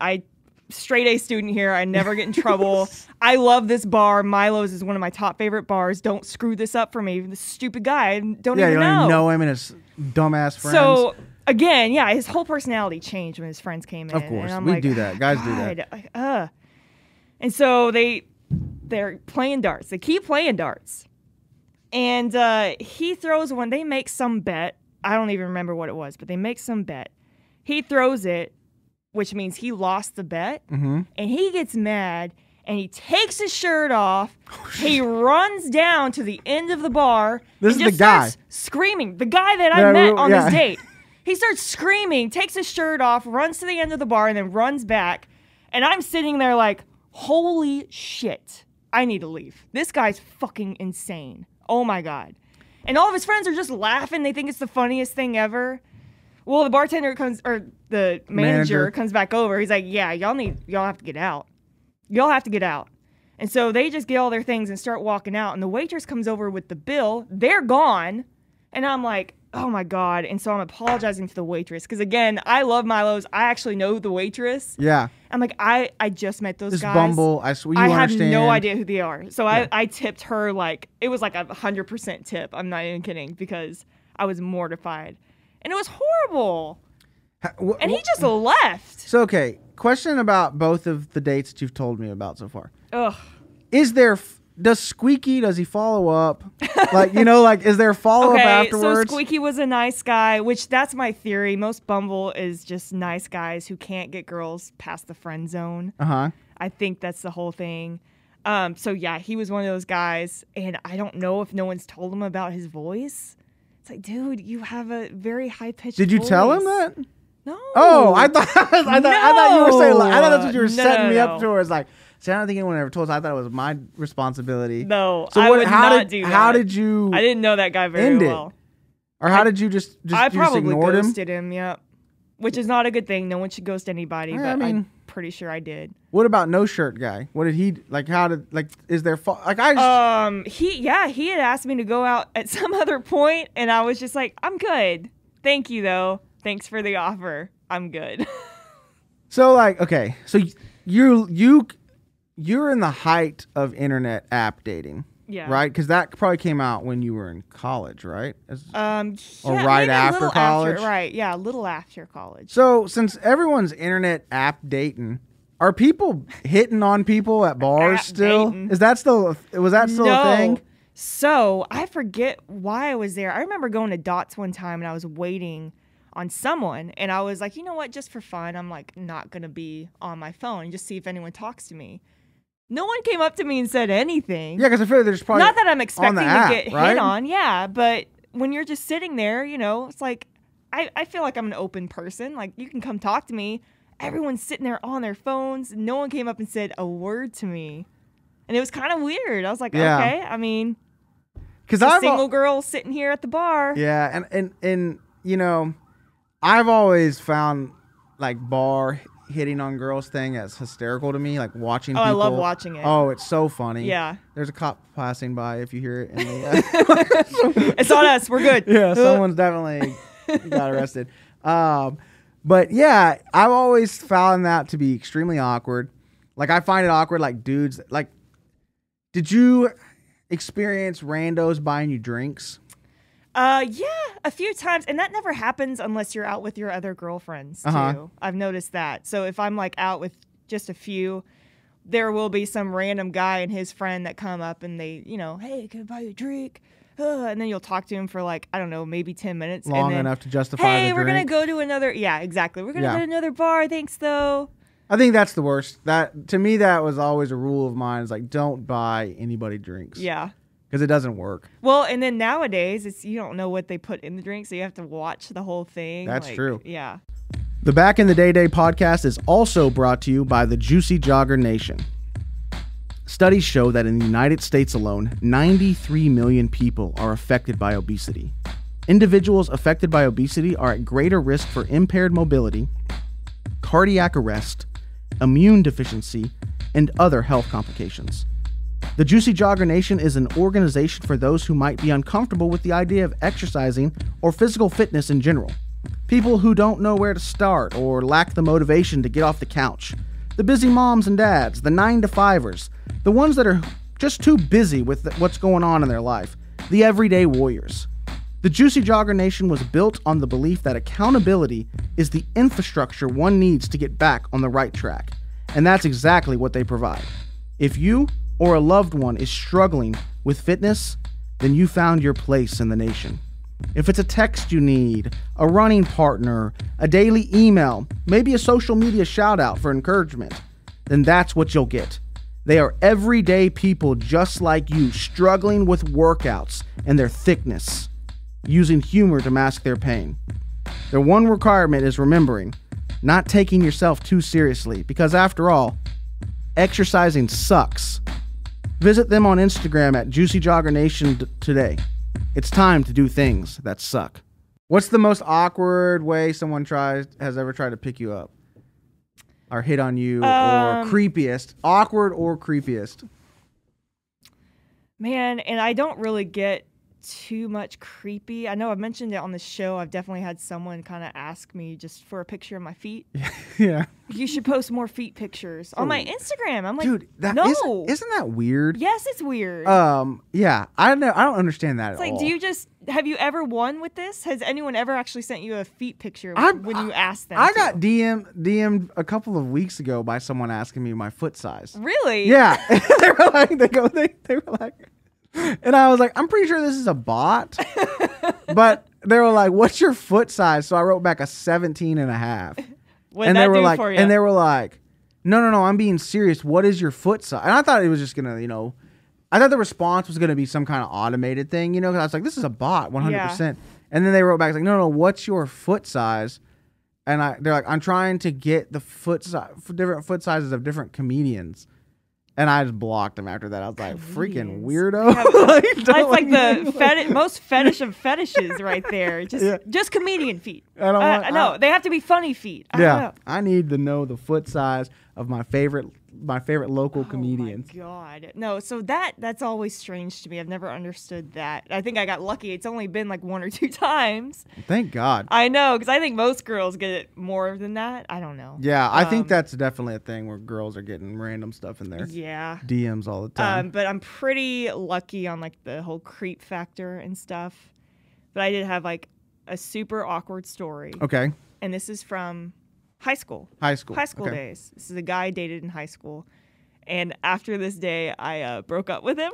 straight A student here. I never get in trouble. I love this bar. Milo's is one of my top favorite bars. Don't screw this up for me. This stupid guy, I don't even know. Yeah, you don't even know him and his dumbass friends. So, again, his whole personality changed when his friends came in. Of course. And I'm We like, do that. Guys do that. Like, And so they're playing darts. They keep playing darts. And he throws one. They make some bet. I don't even remember what it was, but they make some bet. He throws it, which means he lost the bet, and he gets mad, and he takes his shirt off. He runs down to the end of the bar. This and is just the guy. starts screaming. The guy that I met on yeah. this date. He starts screaming, takes his shirt off, runs to the end of the bar, and then runs back. And I'm sitting there like, holy shit, I need to leave. This guy's fucking insane. Oh my God. And all of his friends are just laughing. They think it's the funniest thing ever. Well, the manager comes back over. He's like, yeah, y'all have to get out. Y'all have to get out. And so they just get all their things and start walking out. And the waitress comes over with the bill. They're gone. And I'm like, oh my God. And so I'm apologizing to the waitress. Because again, I love Milo's. I actually know the waitress. Yeah. I'm like, I just met those This guys. Bumble, I swear you I understand. have no idea who they are. So I tipped her like, it was like 100% tip. I'm not even kidding, because I was mortified. And it was horrible. And he just left. So, okay, question about both of the dates that you've told me about so far. Ugh. Does Squeaky, does he follow up? Is there follow-up afterwards? So Squeaky was a nice guy, which that's my theory. Most Bumble is just nice guys who can't get girls past the friend zone. Uh-huh. I think that's the whole thing. He was one of those guys, and I don't know if no one's told him about his voice. It's like, dude, you have a very high-pitched Did you voice. tell him that? No. Oh, I thought you were saying. I thought that's what you were setting me No. up towards. Like, see, I don't think anyone ever told us. I thought it was my responsibility. No, so I would not do that. How did you? I didn't know that guy very well. Or how did you just I probably ignored him? ghosted him. Yeah, which is not a good thing. No one should ghost anybody. Yeah, but I mean- I'm pretty sure I did. What about no shirt guy? What did he like? How did like? Is there like I? Just, He had asked me to go out at some other point, and I was just like, I'm good. Thank you though. Thanks for the offer. I'm good. So like, okay, so you're in the height of internet app dating. Yeah. Right? Because that probably came out when you were in college, right? Or Yeah, right maybe a after little college? Right. Yeah, a little after college. So since everyone's internet app dating, are people hitting on people at bars App still? dating. Was that still a thing? So I forget why I was there. I remember going to Dots one time, and I was waiting on someone, and I was like, you know what, just for fun, I'm like not gonna be on my phone and just see if anyone talks to me. No one came up to me and said anything. Yeah, because I feel like there's probably not that I'm expecting app, to get right? hit on, yeah, but when you're just sitting there, it's like I feel like I'm an open person. Like, you can come talk to me. Everyone's sitting there on their phones. No one came up and said a word to me, and it was kind of weird. I was like, Yeah. okay, I mean, because a I'm single girl sitting here at the bar. Yeah, and I've always found like bar hitting on girls thing as hysterical to me, like watching people. I love watching it. Oh, it's so funny. Yeah. There's a cop passing by if you hear it. It's on us. We're good. Yeah, someone's definitely got arrested. But yeah, I've always found that to be extremely awkward. Like, I find it awkward, like, dudes, like, did you experience randos buying you drinks? Yeah, a few times, and that never happens unless you're out with your other girlfriends too. I've noticed that. So if I'm like out with just a few, there will be some random guy and his friend that come up and they, hey, can I buy you a drink? And then you'll talk to him for like, I don't know, maybe 10 minutes. Long and then, enough to justify hey, the we're drink. going to go to another, yeah, exactly. We're going to go to another bar. Thanks, though. I think that's the worst. To me, that was always a rule of mine. Is like, don't buy anybody drinks. Yeah. Because it doesn't work. Well, and then nowadays, you don't know what they put in the drink, so you have to watch the whole thing. That's true. Yeah. The Back in the Day podcast is also brought to you by the Juicy Jogger Nation. Studies show that in the United States alone, 93 million people are affected by obesity. Individuals affected by obesity are at greater risk for impaired mobility, cardiac arrest, immune deficiency, and other health complications. The Juicy Jogger Nation is an organization for those who might be uncomfortable with the idea of exercising or physical fitness in general. People who don't know where to start or lack the motivation to get off the couch. The busy moms and dads, the 9-to-5ers, the ones that are just too busy with what's going on in their life, the everyday warriors. The Juicy Jogger Nation was built on the belief that accountability is the infrastructure one needs to get back on the right track. And that's exactly what they provide. If you or a loved one is struggling with fitness, then you found your place in the nation. If it's a text you need, a running partner, a daily email, maybe a social media shout out for encouragement, then that's what you'll get. They are everyday people just like you, struggling with workouts and their thickness, using humor to mask their pain. Their one requirement is remembering, not taking yourself too seriously, because after all, exercising sucks. Visit them on Instagram at Juicy Jogger Nation today. It's time to do things that suck. What's the most awkward way someone has ever tried to pick you up? Or hit on you, or creepiest? Awkward or creepiest? Man, and I don't really get too much creepy. I know I've mentioned it on the show. I've definitely had someone kind of ask me just for a picture of my feet. Yeah. You should post more feet pictures on my Instagram. I'm like, dude, no. Isn't that weird? Yes, it's weird. Yeah. I don't understand that it's at like, all. have you ever won with this? Has anyone ever actually sent you a feet picture when you asked them? I got DM'd a couple of weeks ago by someone asking me my foot size. Really? Yeah. They were like, and I was like, I'm pretty sure this is a bot. But they were like, what's your foot size? So I wrote back a 17 and a half. What'd that do for you? And they were like, no, I'm being serious. What is your foot size? And I thought it was just going to, I thought the response was going to be some kind of automated thing, because I was like, this is a bot, 100%. Yeah. And then they wrote back, like, no, what's your foot size? And they're like, I'm trying to get the different foot sizes of different comedians. And I just blocked them after that. I was like, freaking weirdo. That's like the most fetish of fetishes right there. Just comedian feet. No, they have to be funny feet. I don't know. I need to know the foot size of my favorite local comedians. Oh my God. No, so that's always strange to me. I've never understood that. I think I got lucky. It's only been like 1 or 2 times. Thank God. I know, because I think most girls get it more than that. I don't know. Yeah, I think that's definitely a thing where girls are getting random stuff in there. Yeah. DMs all the time. But I'm pretty lucky on like the whole creep factor and stuff. But I did have like a super awkward story. Okay. And this is from high school okay. days. This is a guy I dated in high school, and after this day I broke up with him.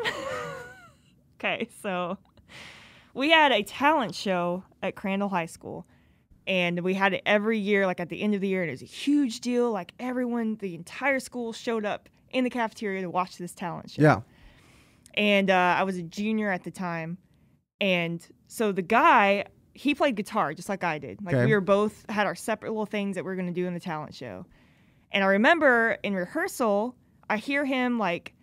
Okay, so we had a talent show at Crandall High School, and we had it every year, like at the end of the year, and it was a huge deal. Like the entire school showed up in the cafeteria to watch this talent show. Yeah. And I was a junior at the time, and so the guy, he played guitar just like I did. Like we were both had our separate little things that we were going to do in the talent show. And I remember in rehearsal, I hear him like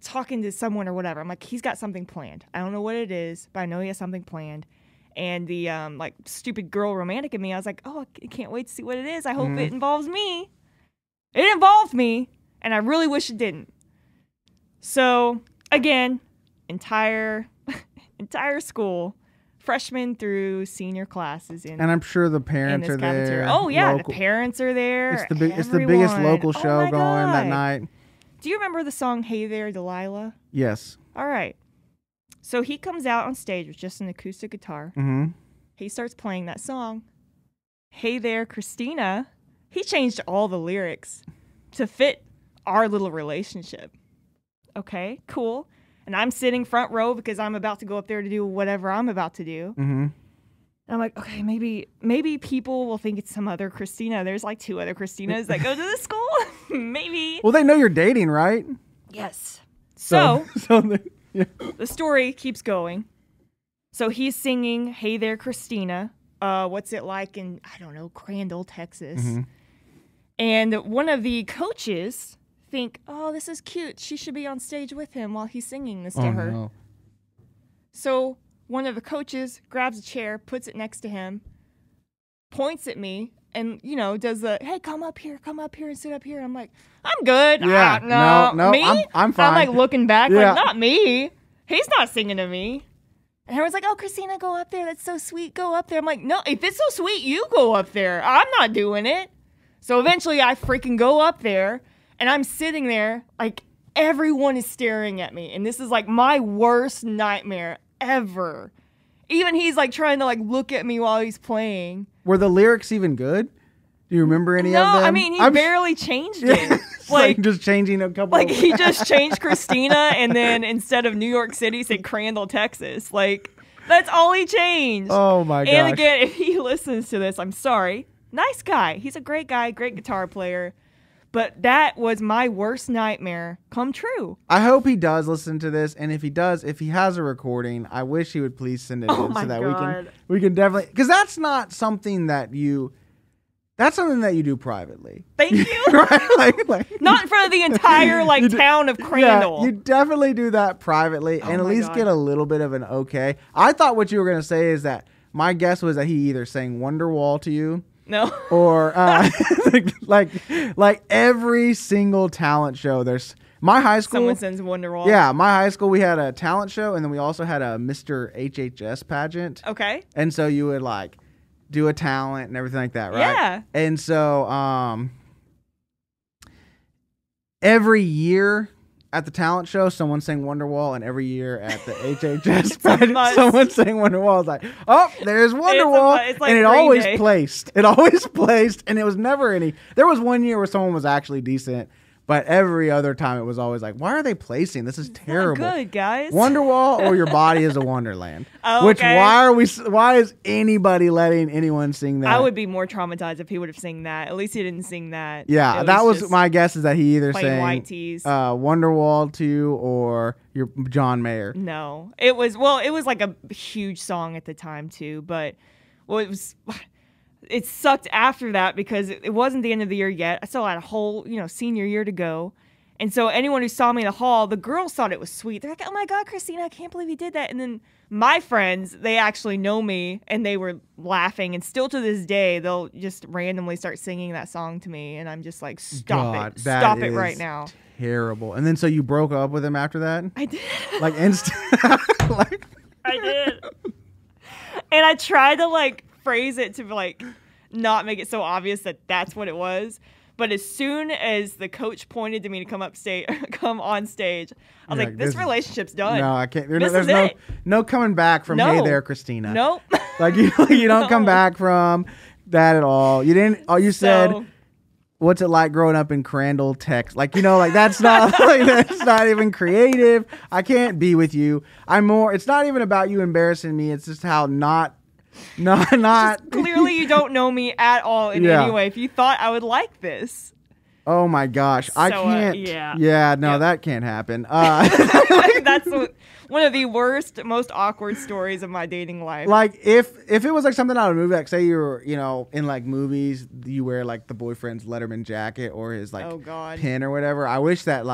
talking to someone or whatever. I'm like, he's got something planned. I don't know what it is, but I know he has something planned. And the like stupid girl romantic in me, I was like, oh, I can't wait to see what it is. I hope it involves me. It involved me, and I really wish it didn't. So again, entire school, freshman through senior classes in. And I'm sure the parents are there. Oh yeah, the parents are there. It's the biggest local show going that night. Do you remember the song "Hey There, Delilah"? Yes. All right. So he comes out on stage with just an acoustic guitar. Mm-hmm. He starts playing that song. Hey there, Krystina. He changed all the lyrics to fit our little relationship. Okay, cool. And I'm sitting front row because I'm about to go up there to do whatever I'm about to do. Mm-hmm. And I'm like, okay, maybe people will think it's some other Krystina. There's like 2 other Krystinas that go to this school. Maybe. Well, they know you're dating, right? Yes. So Yeah. the story keeps going. So he's singing Hey There, Krystina. What's it like in, I don't know, Crandall, Texas. Mm-hmm. And one of the coaches think, oh, this is cute. She should be on stage with him while he's singing this to her. No. So one of the coaches grabs a chair, puts it next to him, points at me, and, does the, hey, come up here and sit up here. I'm like, I'm good. Yeah, no, me? I'm fine. I'm like looking back, Yeah. like, not me. He's not singing to me. And everyone's like, oh, Krystina, go up there. That's so sweet. Go up there. I'm like, no, if it's so sweet, you go up there. I'm not doing it. So eventually I freaking go up there, and I'm sitting there, like, everyone is staring at me. And this is like my worst nightmare ever. Even he's like trying to like look at me while he's playing. Were the lyrics even good? Do you remember any of them? No, I mean, he barely changed it. It's like just changing a couple. Like he just changed Krystina, and then instead of New York City, said Crandall, Texas. Like that's all he changed. Oh my gosh. And again, if he listens to this, I'm sorry. Nice guy. He's a great guy, great guitar player. But that was my worst nightmare come true. I hope he does listen to this, and if he does, if he has a recording, I wish he would please send it in my so that God. we can definitely, because that's not something that you. That's something that you do privately. Thank you. Right? Like Not in front of the entire town of Crandall. Yeah, you definitely do that privately and at least get a little bit of an okay. I thought what you were going to say is that my guess was that he either sang Wonderwall to you. No. Or like every single talent show, there's my high school. Someone sends Wonderwall. Yeah, my high school, we had a talent show, and then we also had a Mr. HHS pageant. Okay. And so you would like do a talent and everything like that, right? Yeah. And so every year at the talent show, someone sang Wonderwall, and every year at the HHS pageant, someone sang Wonderwall. It's like, oh, there's Wonderwall. It's like and it Green always Day. placed. It always placed, and it was never any. There was one year where someone was actually decent, but every other time it was always like, why are they placing? This is terrible. Not good, guys. Wonderwall or Your Body is a Wonderland. Oh, Which okay. why is anybody letting anyone sing that? I would be more traumatized if he would have sang that. At least he didn't sing that. Yeah, It that was just my guess, is that he either plain sang white tees. Wonderwall to you or your John Mayer. No, it was like a huge song at the time too, but it sucked after that because it wasn't the end of the year yet. I still had a whole senior year to go, and so anyone who saw me in the hall, the girls thought it was sweet. They're like, "Oh my God, Krystina, I can't believe you did that!" And then my friends, they actually know me, and they were laughing, and still to this day, they'll just randomly start singing that song to me, and I'm just like, "Stop it right now!" Terrible. And then so you broke up with him after that? I did. Like instant. Like I did. And I tried to phrase it to not make it so obvious that that's what it was. But as soon as the coach pointed to me to come on stage, I was like, this relationship's done. No, I can't. This There's is it. no coming back from No. Hey There, Krystina. Nope. Like you don't come back from that at all. You didn't. Oh, you said, what's it like growing up in Crandall, Texas? That's not that's not even creative. I can't be with you. It's not even about you embarrassing me. It's just how not. Clearly, you don't know me at all in any way. If you thought I would like this. Oh my gosh, I can't. That can't happen. That's one of the worst, most awkward stories of my dating life. Like if it was like something out of a movie, like say you're in like movies, you wear like the boyfriend's Letterman jacket or his pin or whatever. I wish that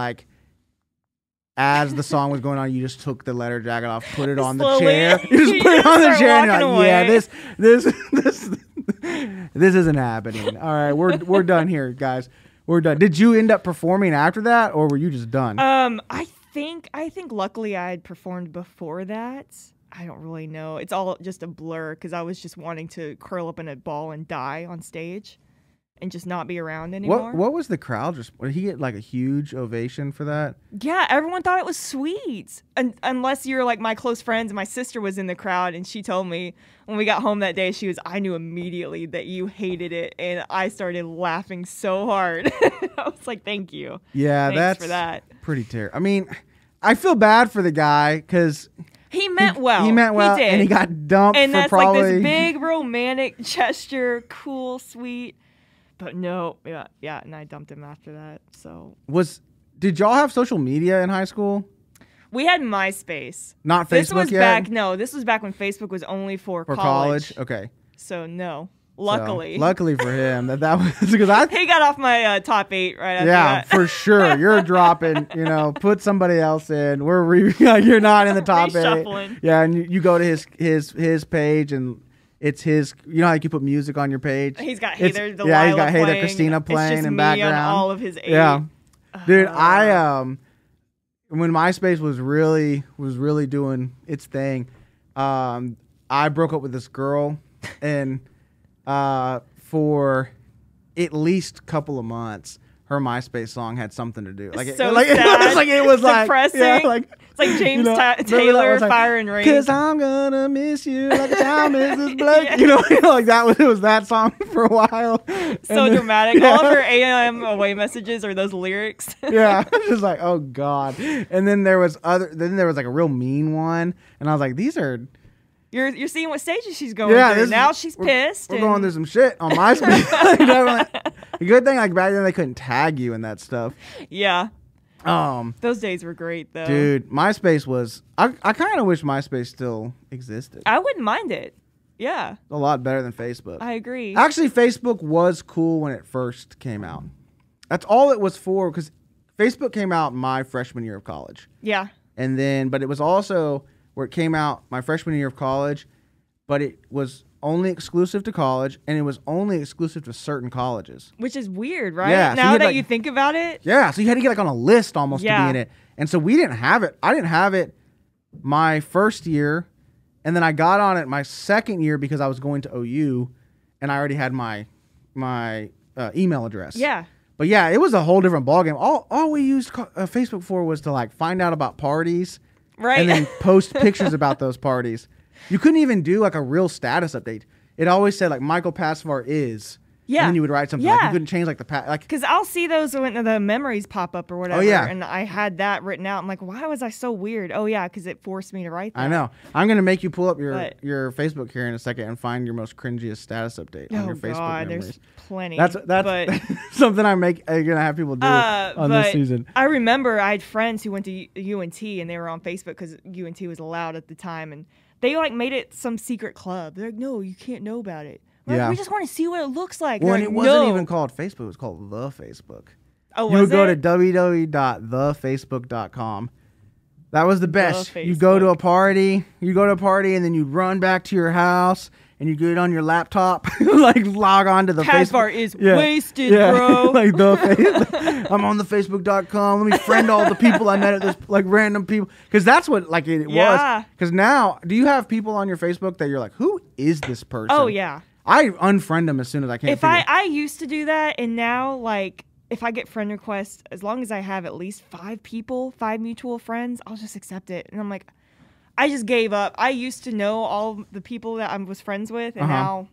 as the song was going on, you just took the letter jacket off, put it on the chair. You just put it on the chair and you're like, yeah, this isn't happening. All right, we're done here, guys. We're done. Did you end up performing after that, or were you just done? I think luckily I had performed before that. I don't really know. It's all just a blur because I was just wanting to curl up in a ball and die on stage. and just not be around anymore. What was the crowd? Did he get like a huge ovation for that? Yeah, everyone thought it was sweet. Unless you're like my close friends, and my sister was in the crowd, and she told me when we got home that day, I knew immediately that you hated it, and I started laughing so hard. I was like, thank you. Yeah, Thanks for that. Pretty terrible. I mean, I feel bad for the guy because he meant well. He meant well, he did. and he got dumped and for that's probably... like this big romantic gesture, cool, sweet. But no, yeah, and I dumped him after that. So did y'all have social media in high school? We had MySpace. Not Facebook this was yet? This was back when Facebook was only for college. Okay. So no, luckily. So, luckily for him that was because he got off my top 8 right after Yeah, that. for sure. You're dropping. Put somebody else in. You're not in the top 8. Reshuffling. Yeah, and you go to his page and. It's his. You know how you can put music on your page. He's got Heather he's got Heather Krystina playing it's just in me background. On all of his 8. Yeah, dude. When MySpace was really doing its thing, I broke up with this girl, and for at least a couple of months, her MySpace song had something to do. Like so sad. It was depressing. It's like James Taylor, Fire and Rain. 'Cause I'm gonna miss you like a child misses blood. Like that was that song for a while. So dramatic. All of her AM away messages are those lyrics. Yeah, I was just like, oh god. And then there was like a real mean one, and I was like, these are. You're seeing what stages she's going through. Now she's pissed. We're going through some shit on MySpace. The good thing, like back then, they couldn't tag you and that stuff. Yeah. Those days were great, though. Dude, MySpace was... I kind of wish MySpace still existed. I wouldn't mind it. Yeah. A lot better than Facebook. I agree. Actually, Facebook was cool when it first came out. That's all it was for, because Facebook came out my freshman year of college. Yeah. But it was also where it came out my freshman year of college, but it was only exclusive to college, and it was only exclusive to certain colleges. Which is weird, right? Yeah, now that you think about it. Yeah, so you had to get like on a list almost to be in it. And so we didn't have it. I didn't have it my first year, and then I got on it my second year because I was going to OU, and I already had my email address. Yeah. But yeah, it was a whole different ballgame. All we used Facebook for was to like find out about parties. Right. And then post pictures about those parties. You couldn't even do like a real status update. It always said like Michael Pasvar is. Yeah. And then you would write something. Yeah. Like you couldn't change like because I'll see those when the memories pop up or whatever. Oh, yeah. And I had that written out. I'm like, why was I so weird? Oh yeah, because it forced me to write that. I know. I'm gonna make you pull up your Facebook here in a second and find your most cringiest status update on your Facebook memories. There's plenty. That's something I'm gonna have people do on this season. I remember I had friends who went to UNT and they were on Facebook because UNT was allowed at the time, and they like made it some secret club. They're like, no, you can't know about it. Yeah. We just want to see what it looks like. Well, and it wasn't even called Facebook. It was called The Facebook. Oh, you would go to www.thefacebook.com. That was the best. You go to a party, and then you run back to your house, and you get on your laptop, like log on to the Pasvar Facebook. is wasted, bro. Like I'm on the Facebook.com. Let me friend all the people I met at this, like random people, because that's what like it was. Because now, do you have people on your Facebook that you're like, who is this person? Oh yeah. I unfriend them as soon as I can. If I used to do that, and now like if I get friend requests, as long as I have at least 5 mutual friends, I'll just accept it. And I'm like, I just gave up. I used to know all the people that I was friends with, and now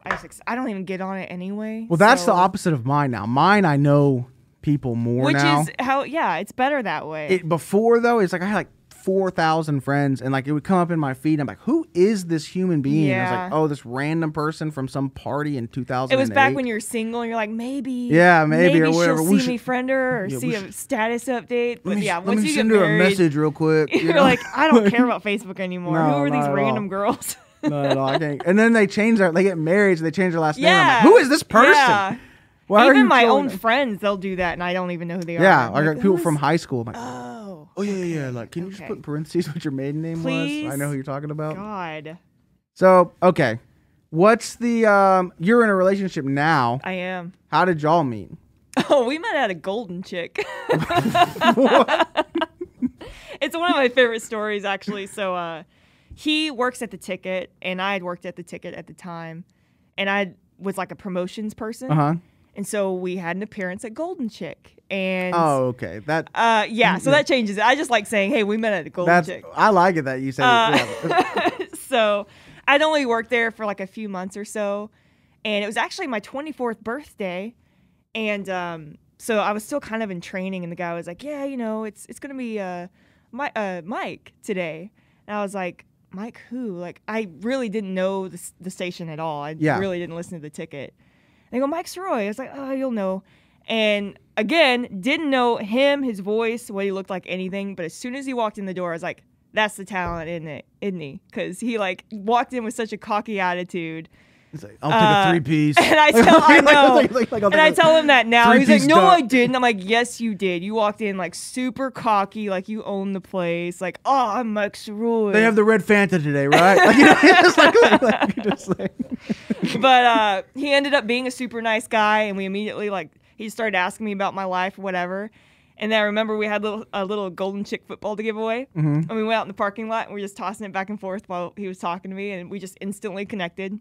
I don't even get on it anyway. Well, that's the opposite of mine now. Mine, I know people more now. Which is how, it's better that way. Before though, it's like I had like 4,000 friends, and like it would come up in my feed. And I'm like, who is this human being? Yeah. And I was like, oh, this random person from some party in 2008. It was back when you were single, and you're like, maybe or whatever. She'll see me friend her or see a status update. But once you send get her married, a message real quick. You're like, I don't care about Facebook anymore. No, who are these not at random all. girls? Not at all. I can't. And then they get married, so they change their last name. I'm like, who is this person? Yeah. Why even my own friends, they'll do that, and I don't even know who they are. Yeah, I got people from high school. I'm like, oh yeah. Like, can you just put in parentheses what your maiden name Please? was? I know who you're talking about. God. So, okay. What's the, you're in a relationship now. I am. How did y'all meet? Oh, we met at a golden chick. What? It's one of my favorite stories, actually. So, he works at the Ticket, and I had worked at the Ticket at the time, and I was like a promotions person. And so we had an appearance at Golden Chick. And Oh, okay. That yeah, so that changes it. I just like saying, hey, we met at the Golden Chick. I like it that you said it. Yeah. So I'd only worked there for like a few months or so. And it was actually my 24th birthday. And so I was still kind of in training. And the guy was like, yeah, you know, it's going to be Mike today. And I was like, Mike who? Like, I really didn't know the station at all. I really didn't listen to the ticket. And they go, Mike Soroy. I was like, oh, you'll know. And again, didn't know him, his voice, what he looked like, anything. But as soon as he walked in the door, I was like, that's the talent, isn't he? Because he like walked in with such a cocky attitude. He's like, I'll take a 3-piece. And I tell him that now. He's like, no, I didn't. I'm like, yes, you did. You walked in like super cocky, like you own the place. Like, oh, I'm Max Roy. They have the red Fanta today, right? Like, you know, just like. But he ended up being a super nice guy, and we immediately like he started asking me about my life or whatever. And then I remember we had a little Golden Chick football to give away, and we went out in the parking lot and we were just tossing it back and forth while he was talking to me, and we just instantly connected.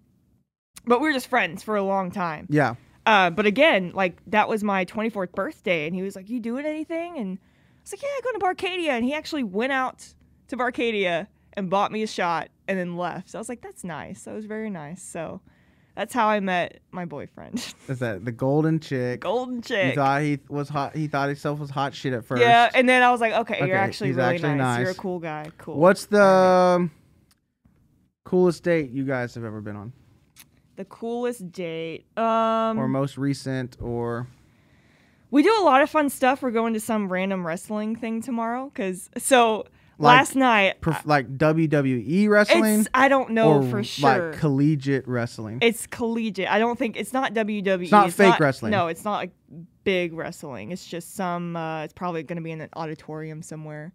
But we were just friends for a long time. Yeah. But again, like that was my 24th birthday, and he was like, "You doing anything?" And I was like, "Yeah, going to Barcadia." And he actually went out to Barcadia and bought me a shot, and then left. So I was like, "That's nice." That was very nice. So that's how I met my boyfriend. Is that the Golden Chick? Golden Chick. He thought he was hot. He thought himself was hot shit at first. Yeah, and then I was like, "Okay, you're he's really actually nice. You're a cool guy. Cool." What's the coolest date you guys have ever been on? The coolest date, or most recent, or we do a lot of fun stuff. We're going to some random wrestling thing tomorrow, last night, like WWE wrestling. I don't know for sure. Like collegiate wrestling. It's collegiate. I don't think it's not WWE. It's not fake wrestling. No, it's not like big wrestling. It's just some. It's probably going to be in an auditorium somewhere.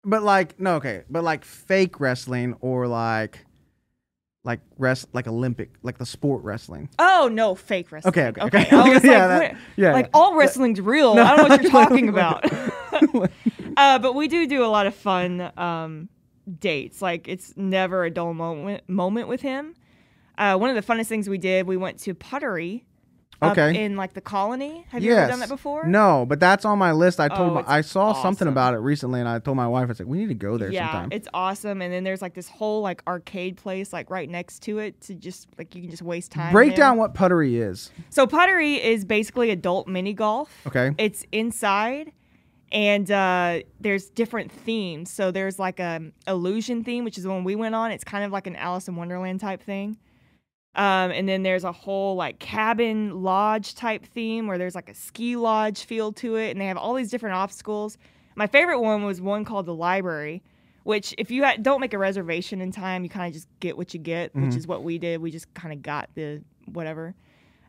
But like but like fake wrestling or like Olympic, like the sport wrestling. Oh no, fake wrestling. Okay. I was like, all wrestling's real. I don't know what you're talking about. But we do a lot of fun dates. Like it's never a dull moment with him. One of the funnest things we did, we went to pottery. Up in like the Colony. Have you ever done that before? No, but that's on my list. I saw something about it recently, and I told my wife, I was like, we need to go there sometime. Yeah, it's awesome. And then there's like this whole like arcade place like right next to it to just like you can just waste time. Break down what pottery is. So pottery is basically adult mini golf. Okay. It's inside. And there's different themes. So there's like a illusion theme, which is the one we went on. It's kind of like an Alice in Wonderland type thing. And then there's a whole like cabin lodge type theme where there's like a ski lodge feel to it, and they have all these different obstacles. My favorite one was one called the library, which if you don't make a reservation in time, you kind of just get what you get, which is what we did. We just kind of got the whatever.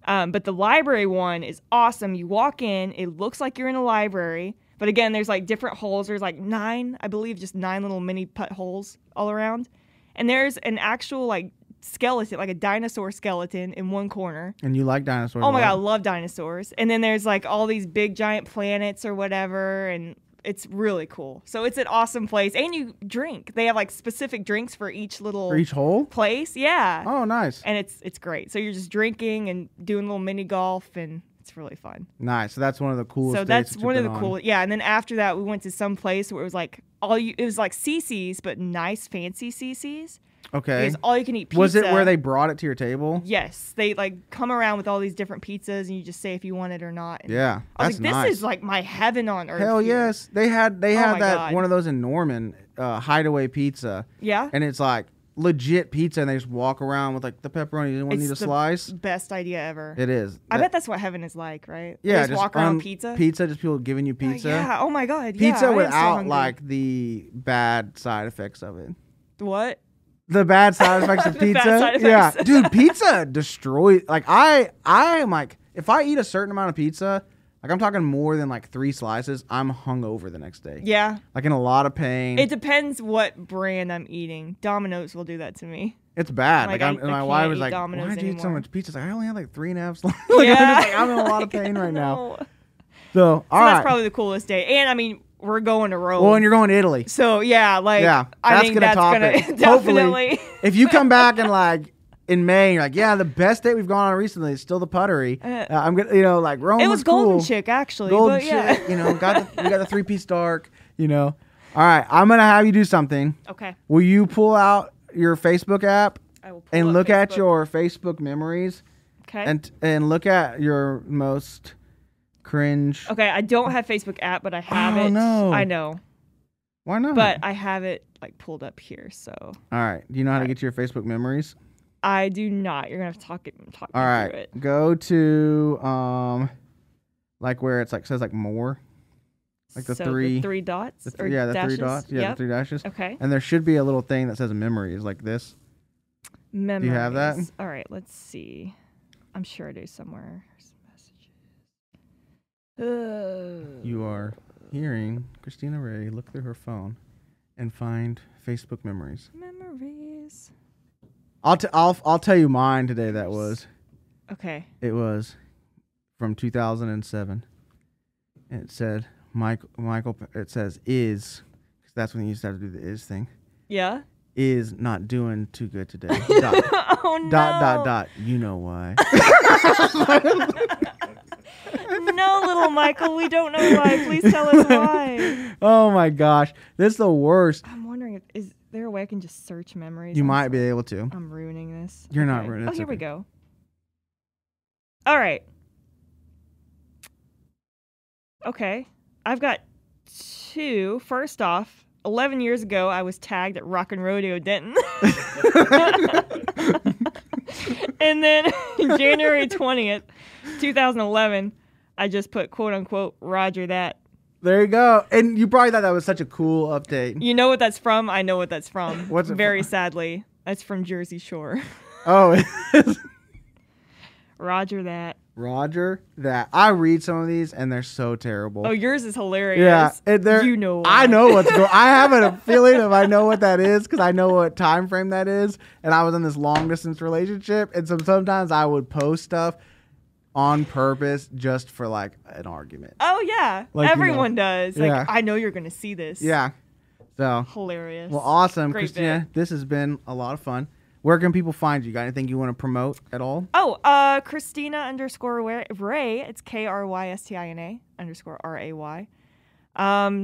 But the library one is awesome. You walk in, it looks like you're in a library, but again, there's like different holes. There's like 9 little mini putt holes all around, and there's an actual like skeleton, like a dinosaur skeleton in one corner. And you like dinosaurs? Oh my God, I love dinosaurs. And then there's like all these big giant planets or whatever, and it's really cool. So it's an awesome place. And you drink. They have like specific drinks for each hole place. Yeah. Oh, nice. And it's great. So you're just drinking and doing a little mini golf, and it's really fun. Nice. So that's one of the coolest. So that's one of the cool. Yeah. And then after that, we went to some place where it was like it was like CC's, but nice fancy CC's. Okay. It's all you can eat pizza. Was it where they brought it to your table? Yes. They like come around with all these different pizzas, and you just say if you want it or not. And yeah. I was like, this is like my heaven on earth. Hell here. Yes. They had one of those in Norman, Hideaway Pizza. Yeah. And it's like legit pizza, and they just walk around with like the pepperoni. You don't need a slice. Best idea ever. It is. I bet that's what heaven is like, right? Yeah. Just walk around pizza. Pizza, just people giving you pizza. Yeah. Oh my God. Pizza without like the bad side effects of it. What? The bad side effects of pizza? Bad side effects. Yeah. Dude, pizza destroys. Like, I am like, if I eat a certain amount of pizza, like I'm talking more than like 3 slices, I'm hungover the next day. Yeah. Like in a lot of pain. It depends what brand I'm eating. Domino's will do that to me. It's bad. Like and my wife was like, Domino's why'd you eat so anymore. much pizza? It's like, I only had like 3.5 slices. I'm in a lot of pain right now. So that's probably the coolest day. And I mean, we're going to Rome. Well, and you're going to Italy. So yeah, like yeah, I think that's gonna it. definitely. Hopefully, if you come back and like in May. And you're like, yeah, the best date we've gone on recently is still the Puttery. I'm gonna, like Rome. It was cool. Golden Chick actually. Golden but yeah. Chick. We got the 3-piece dark. All right, I'm gonna have you do something. Okay. Will you pull out your Facebook app I will pull and up look at Facebook. your Facebook memories? Okay. And look at your most cringe. Okay, I don't have Facebook app, but I have it. No. I know. Why not? But I have it like pulled up here, so. All right. Do you know how to get to your Facebook memories? I do not. You're gonna have to talk me All right. through it. Go to like where it's like says like more. Like the So three. the 3 dots The or the dashes? 3 dots. Yeah, Yep. the 3 dashes. Okay. And there should be a little thing that says memories like this. Memories. Do you have that? All right, let's see. I'm sure I do somewhere. Messages. You are hearing Krystina Ray look through her phone and find Facebook memories. Memories. I'll tell you mine today. That was. Okay. It was from 2007. And it said Michael. It says is, because that's when you used to have to do the is thing. Yeah. Is not doing too good today. Oh no. Dot. You know why. No, little Michael, we don't know why. Please tell us why. Oh my gosh, this is the worst. I'm wondering, is there a way I can just search memories? You I'm might sorry. be able to. I'm ruining this. You're not ruining it. Oh, It's here we okay. go. All right. Okay. I've got 2. First off, 11 years ago, I was tagged at Rock and Rodeo Denton. And then January 20th, 2011, I just put quote unquote Roger that. There you go. And you probably thought that was such a cool update. You know what that's from? I know what that's from. What's it Very from? sadly. That's from Jersey Shore. Oh, it is. Roger that. Roger that. I read some of these and they're so terrible. Oh, yours is hilarious. yeah. You know why. I know what's going on. I have a feeling if I know what that is because I know what time frame that is. And I was in this long distance relationship. And so sometimes I would post stuff on purpose just for like an argument. Oh, yeah. Like, Everyone does. Like, Yeah. I know you're going to see this. Yeah. So, Hilarious. well, awesome. Great Krystina, bit. this has been a lot of fun. Where can people find you? Got anything you want to promote at all? Oh, Krystina_Ray. It's KRYSTINA _RAY.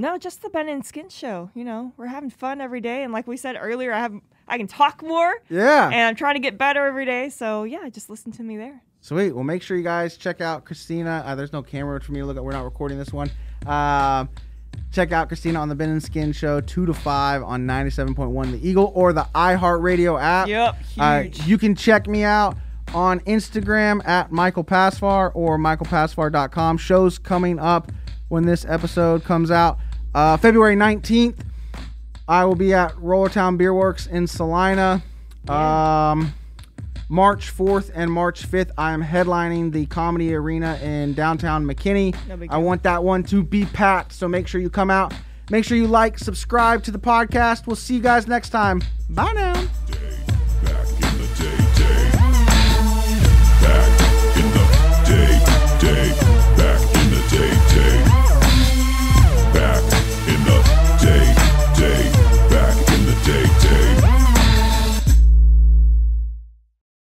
No, just the Ben and Skin show. We're having fun every day. And like we said earlier, I can talk more. Yeah. And I'm trying to get better every day. So yeah, just listen to me there. Sweet. Well, make sure you guys check out Krystina. There's no camera for me to look at. We're not recording this one. Check out Krystina on the Ben and Skin Show, 2 to 5 on 97.1 The Eagle or the iHeartRadio app. Yep, huge. You can check me out on Instagram at Michael Pasvar or michaelpasvar.com. Shows coming up when this episode comes out. February 19th, I will be at Rollertown Beer Works in Salina. Yeah. March 4th and March 5th, I am headlining the Comedy Arena in downtown McKinney. No big I deal. want that one to be packed, so make sure you come out. Make sure you like, subscribe to the podcast. We'll see you guys next time. Bye now.